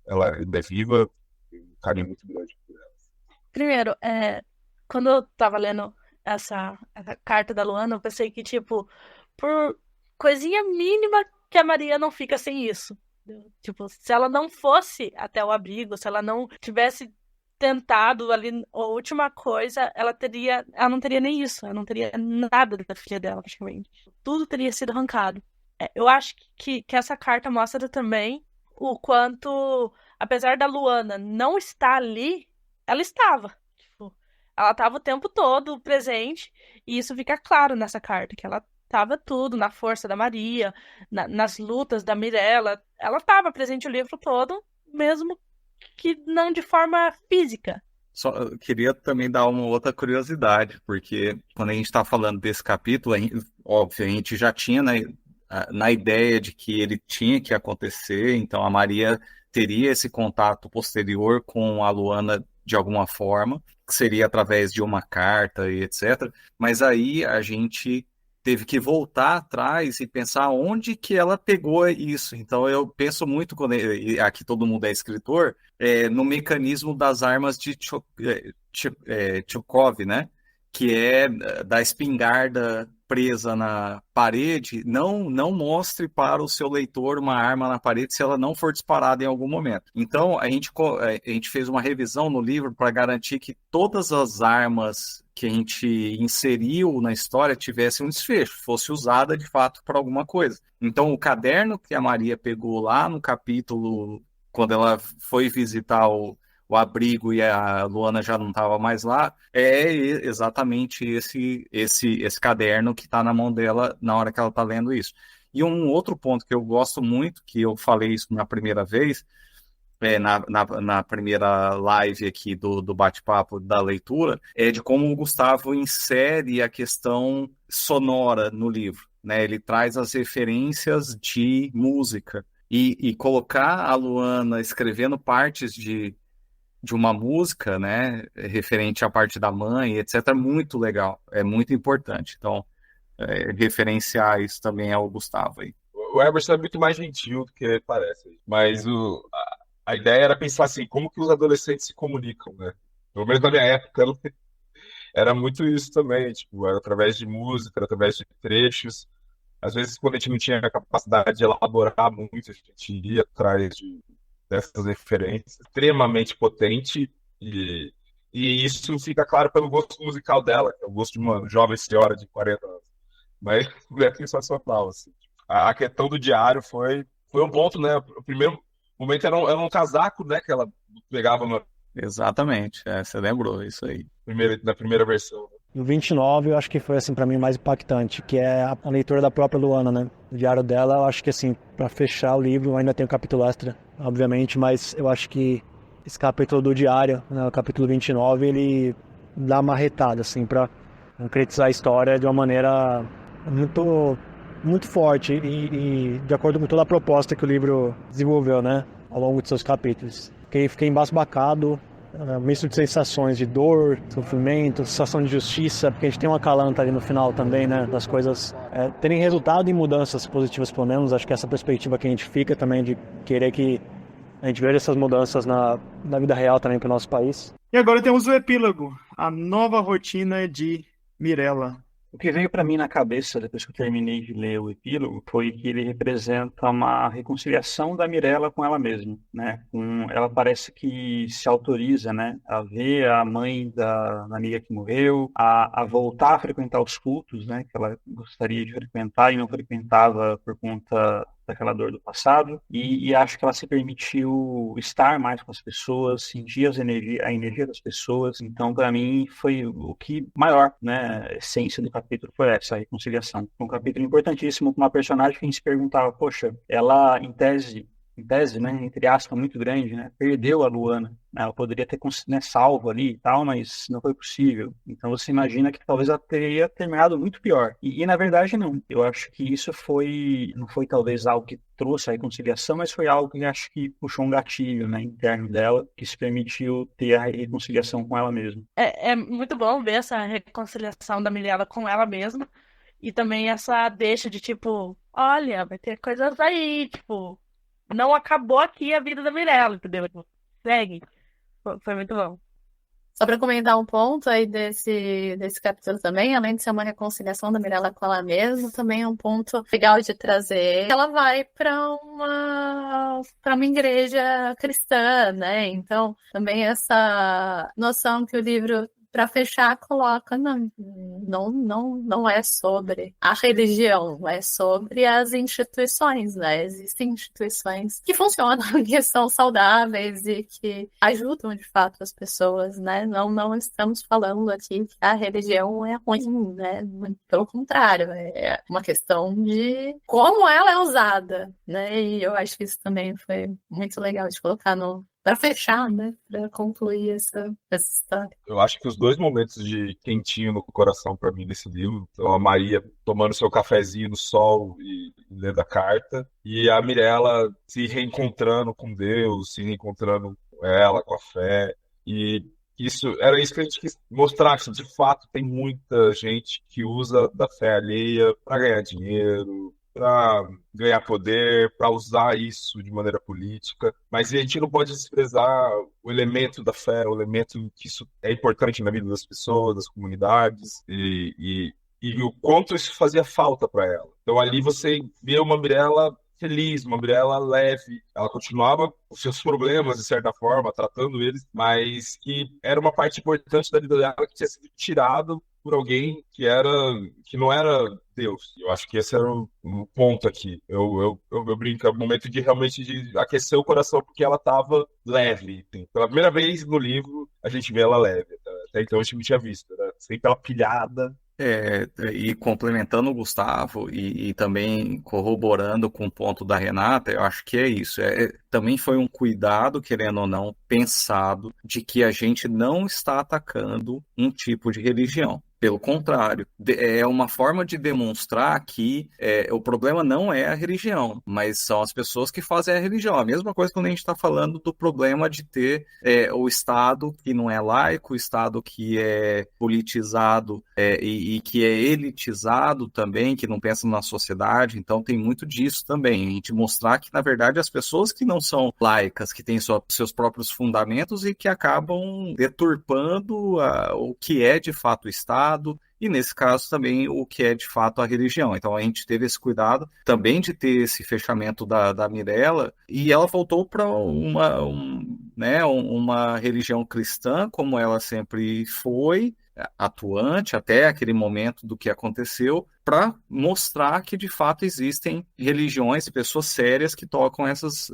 ela ainda é viva, tenho um carinho muito grande por ela. Primeiro, quando eu tava lendo essa carta da Luana, eu pensei que, tipo, por coisinha mínima que a Maria não fica sem isso. Tipo, se ela não fosse até o abrigo, se ela não tivesse tentado ali a última coisa, ela não teria nem isso, ela não teria nada da filha dela, praticamente. Tudo teria sido arrancado. Eu acho que essa carta mostra também o quanto, apesar da Luana não estar ali, ela estava. Tipo, ela estava o tempo todo presente, e isso fica claro nessa carta, que ela estava tudo, na força da Maria, nas lutas da Mirella. Ela estava presente o livro todo, mesmo que não de forma física. Só eu queria também dar uma outra curiosidade, porque quando a gente está falando desse capítulo, óbvio, a gente já tinha na ideia de que ele tinha que acontecer, então a Maria teria esse contato posterior com a Luana de alguma forma, que seria através de uma carta e etc. Mas aí a gente teve que voltar atrás e pensar onde que ela pegou isso. Então eu penso muito, quando aqui todo mundo é escritor, no mecanismo das armas de Chekhov, né? Que é da espingarda presa na parede. Não mostre para o seu leitor uma arma na parede se ela não for disparada em algum momento. Então a gente fez uma revisão no livro para garantir que todas as armas que a gente inseriu na história tivesse um desfecho, fosse usada de fato para alguma coisa. Então o caderno que a Maria pegou lá no capítulo, quando ela foi visitar o abrigo e a Luana já não estava mais lá, é exatamente esse caderno que está na mão dela na hora que ela está lendo isso. E um outro ponto que eu gosto muito, que eu falei isso na primeira vez, na primeira live aqui do bate-papo da leitura, é de como o Gustavo insere a questão sonora no livro, né? Ele traz as referências de música. E colocar a Luana escrevendo partes de uma música, né, referente à parte da mãe, etc., é muito legal, é muito importante. Então, referenciar isso também ao Gustavo aí. O Emerson é muito mais gentil do que parece. Mas a ideia era pensar assim, como que os adolescentes se comunicam, né? Pelo menos na minha época, era muito isso também. Tipo, era através de música, era através de trechos. Às vezes, quando a gente não tinha a capacidade de elaborar muito, a gente ia atrás dessas referências. Extremamente potente. E isso fica claro pelo gosto musical dela, que é o gosto de uma jovem senhora de 40 anos. Mas é sensacional, assim. A questão do diário foi um ponto, né? O primeiro momento era um casaco, né? Que ela pegava Exatamente, você lembrou isso aí. na primeira versão. No 29, eu acho que foi, assim, para mim, mais impactante, que é a leitura da própria Luana, né? O diário dela, eu acho que, assim, para fechar o livro, ainda tem um capítulo extra, obviamente, mas eu acho que esse capítulo do diário, né, o capítulo 29, ele dá uma retada, assim, para concretizar a história de uma maneira muito forte e de acordo com toda a proposta que o livro desenvolveu, né, ao longo de seus capítulos. Fiquei embasbacado, misto de sensações de dor, sofrimento, sensação de justiça, porque a gente tem uma Calanta ali no final também, né, das coisas terem resultado em mudanças positivas, pelo menos. Acho que essa perspectiva que a gente fica também de querer que a gente veja essas mudanças na vida real também para o nosso país. E agora temos o epílogo, a nova rotina de Mirella. O que veio para mim na cabeça depois que eu terminei de ler o epílogo foi que ele representa uma reconciliação da Mirella com ela mesma, né? Ela parece que se autoriza, né, a ver a mãe da amiga que morreu, a voltar a frequentar os cultos, né, que ela gostaria de frequentar e não frequentava por conta daquela dor do passado, e acho que ela se permitiu estar mais com as pessoas, sentir a energia das pessoas. Então, para mim, foi o que maior, né, a essência do capítulo foi essa reconciliação. Um capítulo importantíssimo para uma personagem que a gente se perguntava, poxa, ela, em tese, né, entre aspas, muito grande, né, perdeu a Luana. Ela poderia ter, né, salvo ali e tal, mas não foi possível. Então você imagina que talvez ela teria terminado muito pior. E na verdade não. Eu acho que isso não foi talvez algo que trouxe a reconciliação, mas foi algo que acho que puxou um gatilho, né, interno dela, que se permitiu ter a reconciliação com ela mesma. É muito bom ver essa reconciliação da Mirella com ela mesma. E também essa deixa de tipo, olha, vai ter coisas aí, tipo, não acabou aqui a vida da Mirella, entendeu? Tipo, segue. Foi muito bom. Só para comentar um ponto aí desse capítulo também, além de ser uma reconciliação da Mirella com ela mesma, também é um ponto legal de trazer. Ela vai para uma igreja cristã, né? Então, também essa noção que o livro, para fechar, coloca, não é sobre a religião, é sobre as instituições, né? Existem instituições que funcionam, que são saudáveis e que ajudam, de fato, as pessoas, né? Não estamos falando aqui que a religião é ruim, né? Pelo contrário, é uma questão de como ela é usada, né? E eu acho que isso também foi muito legal de colocar para fechar, né? Para concluir essa história. Eu acho que os dois momentos de quentinho no coração para mim nesse livro, então a Maria tomando seu cafezinho no sol e lendo a carta, e a Mirella se reencontrando com Deus, se reencontrando com ela, com a fé. E era isso que a gente quis mostrar, que de fato tem muita gente que usa da fé alheia para ganhar dinheiro, para ganhar poder, para usar isso de maneira política. Mas a gente não pode desprezar o elemento da fé, o elemento que isso é importante na vida das pessoas, das comunidades, e o quanto isso fazia falta para ela. Então ali você vê uma Mirella feliz, uma Mirella leve. Ela continuava com seus problemas, de certa forma, tratando eles, mas que era uma parte importante da vida dela que tinha sido tirado por alguém que não era Deus. Eu acho que esse era um ponto aqui. Eu brinco, é um momento de realmente de aquecer o coração, porque ela estava leve. Pela primeira vez no livro, a gente vê ela leve. Até então a gente não tinha visto, né? Sempre ela pilhada. E complementando o Gustavo e também corroborando com o ponto da Renata, eu acho que é isso. Também foi um cuidado, querendo ou não, pensado de que a gente não está atacando um tipo de religião. Pelo contrário, é uma forma de demonstrar que o problema não é a religião, mas são as pessoas que fazem a religião. A mesma coisa quando a gente está falando do problema de ter o Estado que não é laico, o Estado que é politizado e que é elitizado também, que não pensa na sociedade. Então tem muito disso também. A gente mostrar que, na verdade, as pessoas que não são laicas, que têm seus próprios fundamentos e que acabam deturpando o que é de fato o Estado, e nesse caso também o que é de fato a religião. Então a gente teve esse cuidado também de ter esse fechamento da Mirella, e ela voltou para uma religião cristã, como ela sempre foi, atuante até aquele momento do que aconteceu, para mostrar que de fato existem religiões e pessoas sérias que tocam essas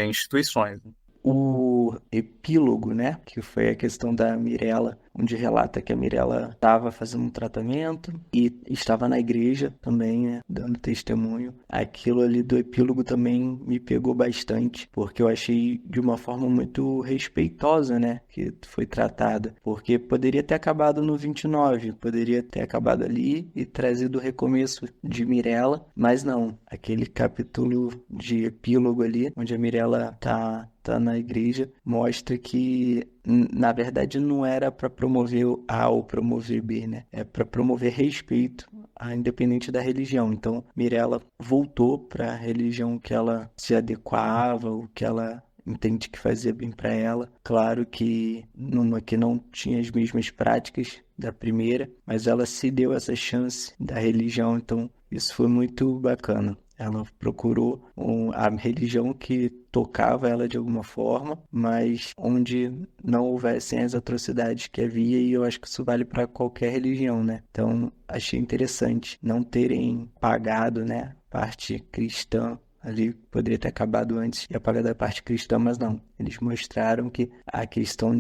instituições. O epílogo, né, que foi a questão da Mirella, onde relata que a Mirella estava fazendo um tratamento e estava na igreja também, né, dando testemunho. Aquilo ali do epílogo também me pegou bastante, porque eu achei de uma forma muito respeitosa, né, que foi tratada, porque poderia ter acabado no 29, poderia ter acabado ali e trazido o recomeço de Mirella, mas não, aquele capítulo de epílogo ali, onde a Mirella tá na igreja, mostra que na verdade não era para promover o A ou promover B, né? É para promover respeito, independente da religião. Então, Mirella voltou para a religião que ela se adequava, o que ela entende que fazia bem para ela. Claro que não tinha as mesmas práticas da primeira, mas ela se deu essa chance da religião, então isso foi muito bacana. Ela procurou a religião que tocava ela de alguma forma, mas onde não houvessem as atrocidades que havia, e eu acho que isso vale para qualquer religião, né? Então, achei interessante não terem pagado, né, parte cristã. Ali poderia ter acabado antes e apagado a parte cristã, mas não. Eles mostraram que a questão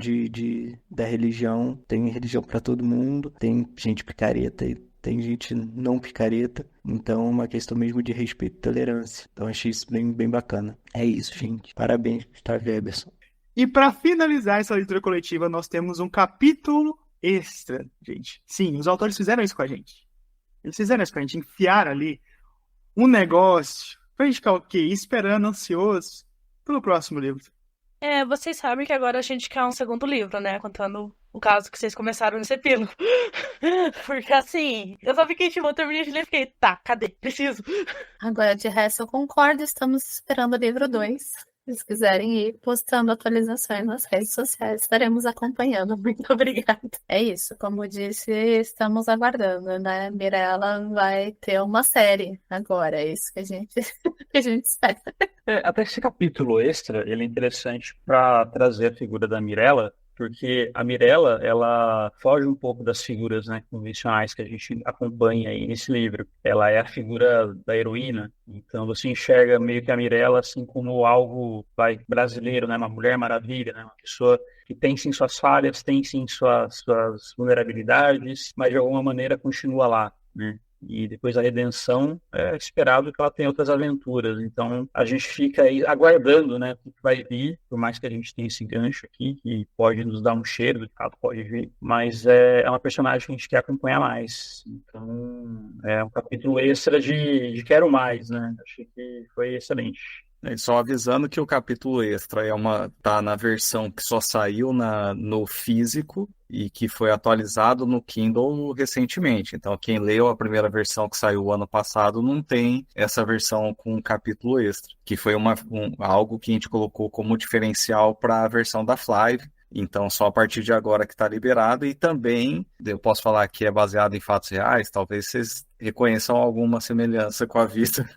da religião, tem religião para todo mundo, tem gente picareta e tem gente não picareta, então é uma questão mesmo de respeito e tolerância. Então achei isso bem, bem bacana. É isso, gente. Parabéns, Gustavo Eberson. E para finalizar essa leitura coletiva, nós temos um capítulo extra, gente. Sim, os autores fizeram isso com a gente. Eles fizeram isso com a gente, enfiaram ali um negócio pra gente ficar esperando, ansioso pelo próximo livro. Vocês sabem que agora a gente quer um segundo livro, né? Contando o caso que vocês começaram nesse epílogo. Porque assim, eu só fiquei tipo, eu terminei de ler e fiquei, tá, cadê? Preciso. Agora, de resto, eu concordo, estamos esperando o livro 2. Se vocês quiserem ir postando atualizações nas redes sociais, estaremos acompanhando. Muito obrigada. É isso, como disse, estamos aguardando, né? Mirella vai ter uma série agora, é isso que a gente espera. Até esse capítulo extra, ele é interessante para trazer a figura da Mirella, porque a Mirella, ela foge um pouco das figuras, né, convencionais que a gente acompanha aí nesse livro. Ela é a figura da heroína, então você enxerga meio que a Mirella assim como algo brasileiro, né, uma Mulher Maravilha, né, uma pessoa que tem sim suas falhas, tem sim suas vulnerabilidades, mas de alguma maneira continua lá, né? E depois da redenção, é esperado que ela tenha outras aventuras. Então, a gente fica aí aguardando, né, o que vai vir, por mais que a gente tenha esse gancho aqui, que pode nos dar um cheiro do que ela pode vir, mas é uma personagem que a gente quer acompanhar mais. Então, é um capítulo extra de quero mais, né? Achei que foi excelente. Só avisando que o capítulo extra tá na versão que só saiu no físico e que foi atualizado no Kindle recentemente. Então, quem leu a primeira versão que saiu ano passado não tem essa versão com capítulo extra, que foi algo que a gente colocou como diferencial para a versão da Flive. Então, só a partir de agora que está liberado, e também, eu posso falar que é baseado em fatos reais, talvez vocês reconheçam alguma semelhança com a vida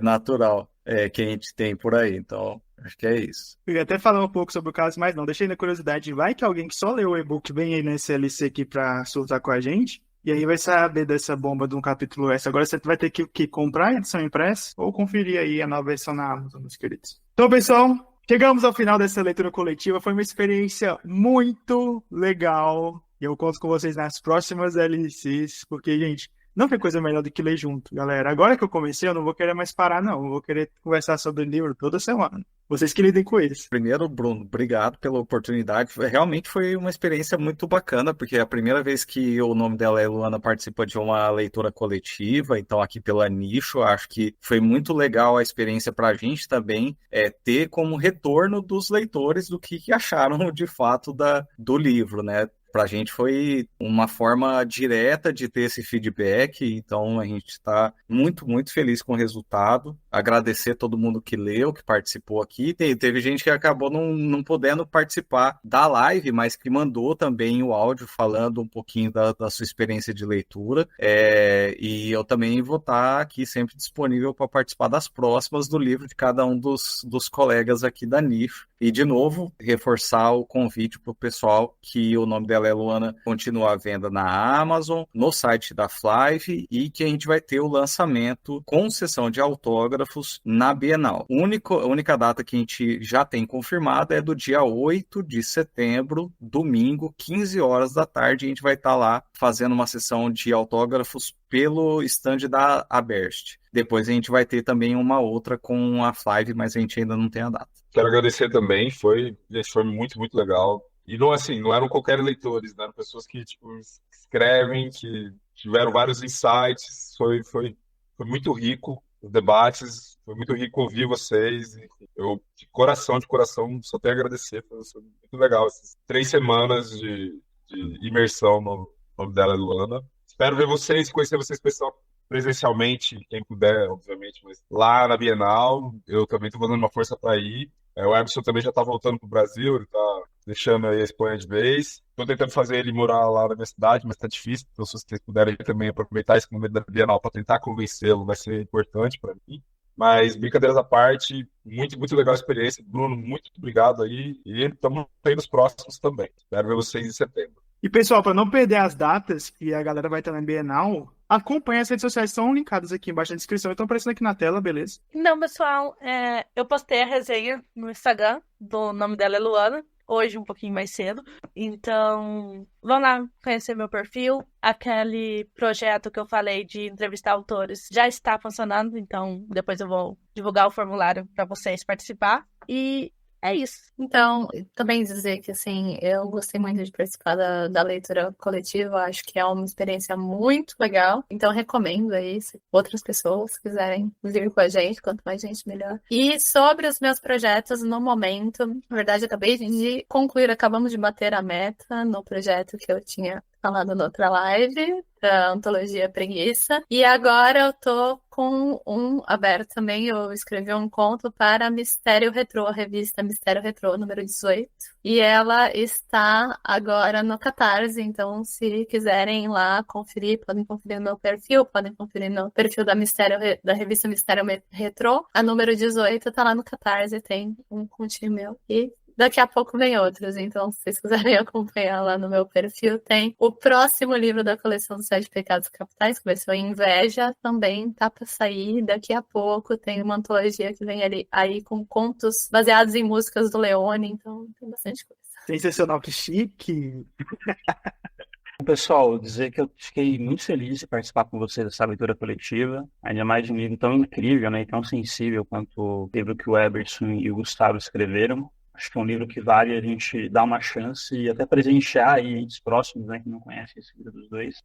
natural que a gente tem por aí. Então, acho que é isso. Eu ia até falar um pouco sobre o caso, mas não, deixei na curiosidade. Vai que alguém que só leu o e-book vem aí nesse LC aqui para soltar com a gente, e aí vai saber dessa bomba de um capítulo extra. Agora você vai ter que comprar a edição impressa ou conferir aí a nova versão na Amazon, meus queridos. Então, pessoal, chegamos ao final dessa leitura coletiva. Foi uma experiência muito legal. E eu conto com vocês nas próximas LCs, porque, gente, não tem coisa melhor do que ler junto, galera. Agora que eu comecei, eu não vou querer mais parar, não. Eu vou querer conversar sobre o livro toda semana. Vocês que lidem com isso. Primeiro, Bruno, obrigado pela oportunidade. Realmente foi uma experiência muito bacana, porque é a primeira vez que o nome dela é Luana participa de uma leitura coletiva, então aqui pela Nicho, acho que foi muito legal a experiência para a gente também ter como retorno dos leitores do que acharam de fato do livro, né? Para a gente foi uma forma direta de ter esse feedback, então a gente está muito, muito feliz com o resultado. Agradecer todo mundo que leu, que participou aqui. Teve gente que acabou não podendo participar da live, mas que mandou também o áudio falando um pouquinho da sua experiência de leitura. E eu também vou estar aqui sempre disponível para participar das próximas do livro de cada um dos colegas aqui da Nicho. E, de novo, reforçar o convite para o pessoal que o nome dela é Luana continua à venda na Amazon, no site da Flive, e que a gente vai ter o lançamento com sessão de autógrafos na Bienal. A única data que a gente já tem confirmada é do dia 8 de setembro, domingo, 15 horas da tarde. A gente vai estar lá fazendo uma sessão de autógrafos pelo stand da Aberst. Depois a gente vai ter também uma outra com a Flive, mas a gente ainda não tem a data. Quero agradecer também, foi muito, muito legal. E não, assim, não eram qualquer leitores, né? Eram pessoas que escrevem, que tiveram vários insights. Foi muito rico os debates, foi muito rico ouvir vocês. Enfim, eu, de coração, só tenho a agradecer. Foi muito legal essas 3 semanas de imersão no nome dela, Luana. Espero ver vocês, conhecer vocês presencialmente, quem puder, obviamente, mas lá na Bienal, eu também estou dando uma força para ir. O Emerson também já está voltando para o Brasil, ele está deixando aí a Espanha de vez. Estou tentando fazer ele morar lá na minha cidade, mas está difícil. Então, se vocês puderem também aproveitar esse momento da Bienal para tentar convencê-lo, vai ser importante para mim. Mas, brincadeiras à parte, muito, muito legal a experiência. Bruno, muito obrigado aí. E estamos aí nos próximos também. Espero ver vocês em setembro. E, pessoal, para não perder as datas que a galera vai estar na Bienal, acompanhe as redes sociais, estão linkadas aqui embaixo na descrição, estão aparecendo aqui na tela, beleza? Não, pessoal, eu postei a resenha no Instagram, do nome dela é Luana, hoje um pouquinho mais cedo. Então, vão lá conhecer meu perfil. Aquele projeto que eu falei de entrevistar autores já está funcionando, então depois eu vou divulgar o formulário para vocês participar. E é isso. Então, também dizer que, assim, eu gostei muito de participar da leitura coletiva, acho que é uma experiência muito legal, então recomendo aí, se outras pessoas quiserem vir com a gente, quanto mais gente, melhor. E sobre os meus projetos, no momento, na verdade, acabei de concluir, acabamos de bater a meta no projeto que eu tinha falado na outra live, da Antologia Preguiça. E agora eu tô com um aberto também, eu escrevi um conto para Mistério Retrô, a revista Mistério Retrô, número 18. E ela está agora no Catarse, então se quiserem ir lá conferir, podem conferir no meu perfil, podem conferir no perfil da revista Mistério Retrô. A número 18 tá lá no Catarse, tem um continho meu. E daqui a pouco vem outros, então se vocês quiserem acompanhar lá no meu perfil, tem o próximo livro da coleção dos 7 Pecados Capitais, que vai ser o Inveja, também tá para sair daqui a pouco, tem uma antologia que vem aí com contos baseados em músicas do Leone, então tem bastante coisa. Sensacional, que chique! Pessoal, dizer que eu fiquei muito feliz de participar com vocês dessa leitura coletiva, ainda mais de um livro tão incrível, né, e tão sensível quanto o livro que o Eberson e o Gustavo escreveram. Acho que é um livro que vale a gente dar uma chance e até presentear aí os próximos, né, que não conhecem esse livro dos dois.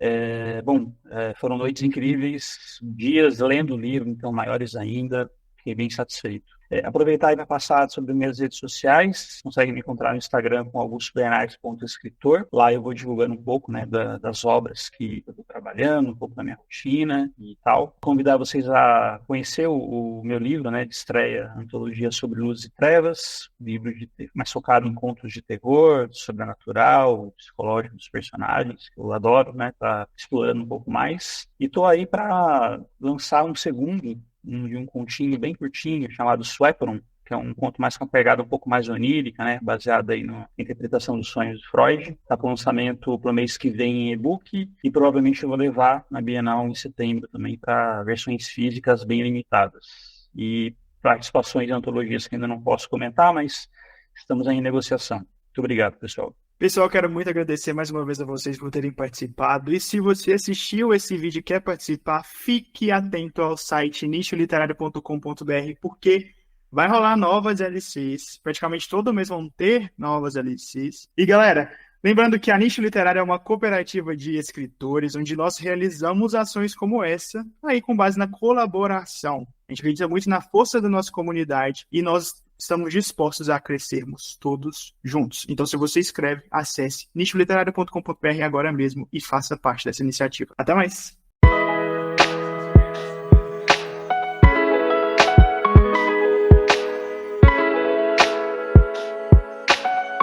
Foram noites incríveis, dias lendo o livro, então maiores ainda. Fiquei bem satisfeito. Aproveitar e passar sobre minhas redes sociais. Consegue me encontrar no Instagram com augustobernardes.escritor. Lá eu vou divulgando um pouco, né, das obras que eu estou trabalhando, um pouco da minha rotina e tal. Convidar vocês a conhecer o meu livro, né, de estreia, Antologia sobre Luz e Trevas, livro mais focado em contos de terror, sobrenatural, psicológico dos personagens, que eu adoro, né, tá explorando um pouco mais. E estou aí para lançar um segundo, de um continho bem curtinho, chamado Sweaperon, que é um conto mais com uma pegada um pouco mais onírica, né, baseado aí na interpretação dos sonhos de Freud. Está para o lançamento para o mês que vem em e-book e provavelmente eu vou levar na Bienal em setembro também para versões físicas bem limitadas. E participações em antologias que ainda não posso comentar, mas estamos aí em negociação. Muito obrigado, pessoal. Pessoal, quero muito agradecer mais uma vez a vocês por terem participado. E se você assistiu esse vídeo e quer participar, fique atento ao site nicholiterário.com.br, porque Vai rolar novas LCs. Praticamente todo mês vão ter novas LCs. E galera, lembrando que a Nicho Literário é uma cooperativa de escritores, onde nós realizamos ações como essa, aí com base na colaboração. A gente acredita muito na força da nossa comunidade e nós estamos dispostos a crescermos todos juntos. Então, se você escreve, acesse nicholiterário.com.br agora mesmo e faça parte dessa iniciativa. Até mais!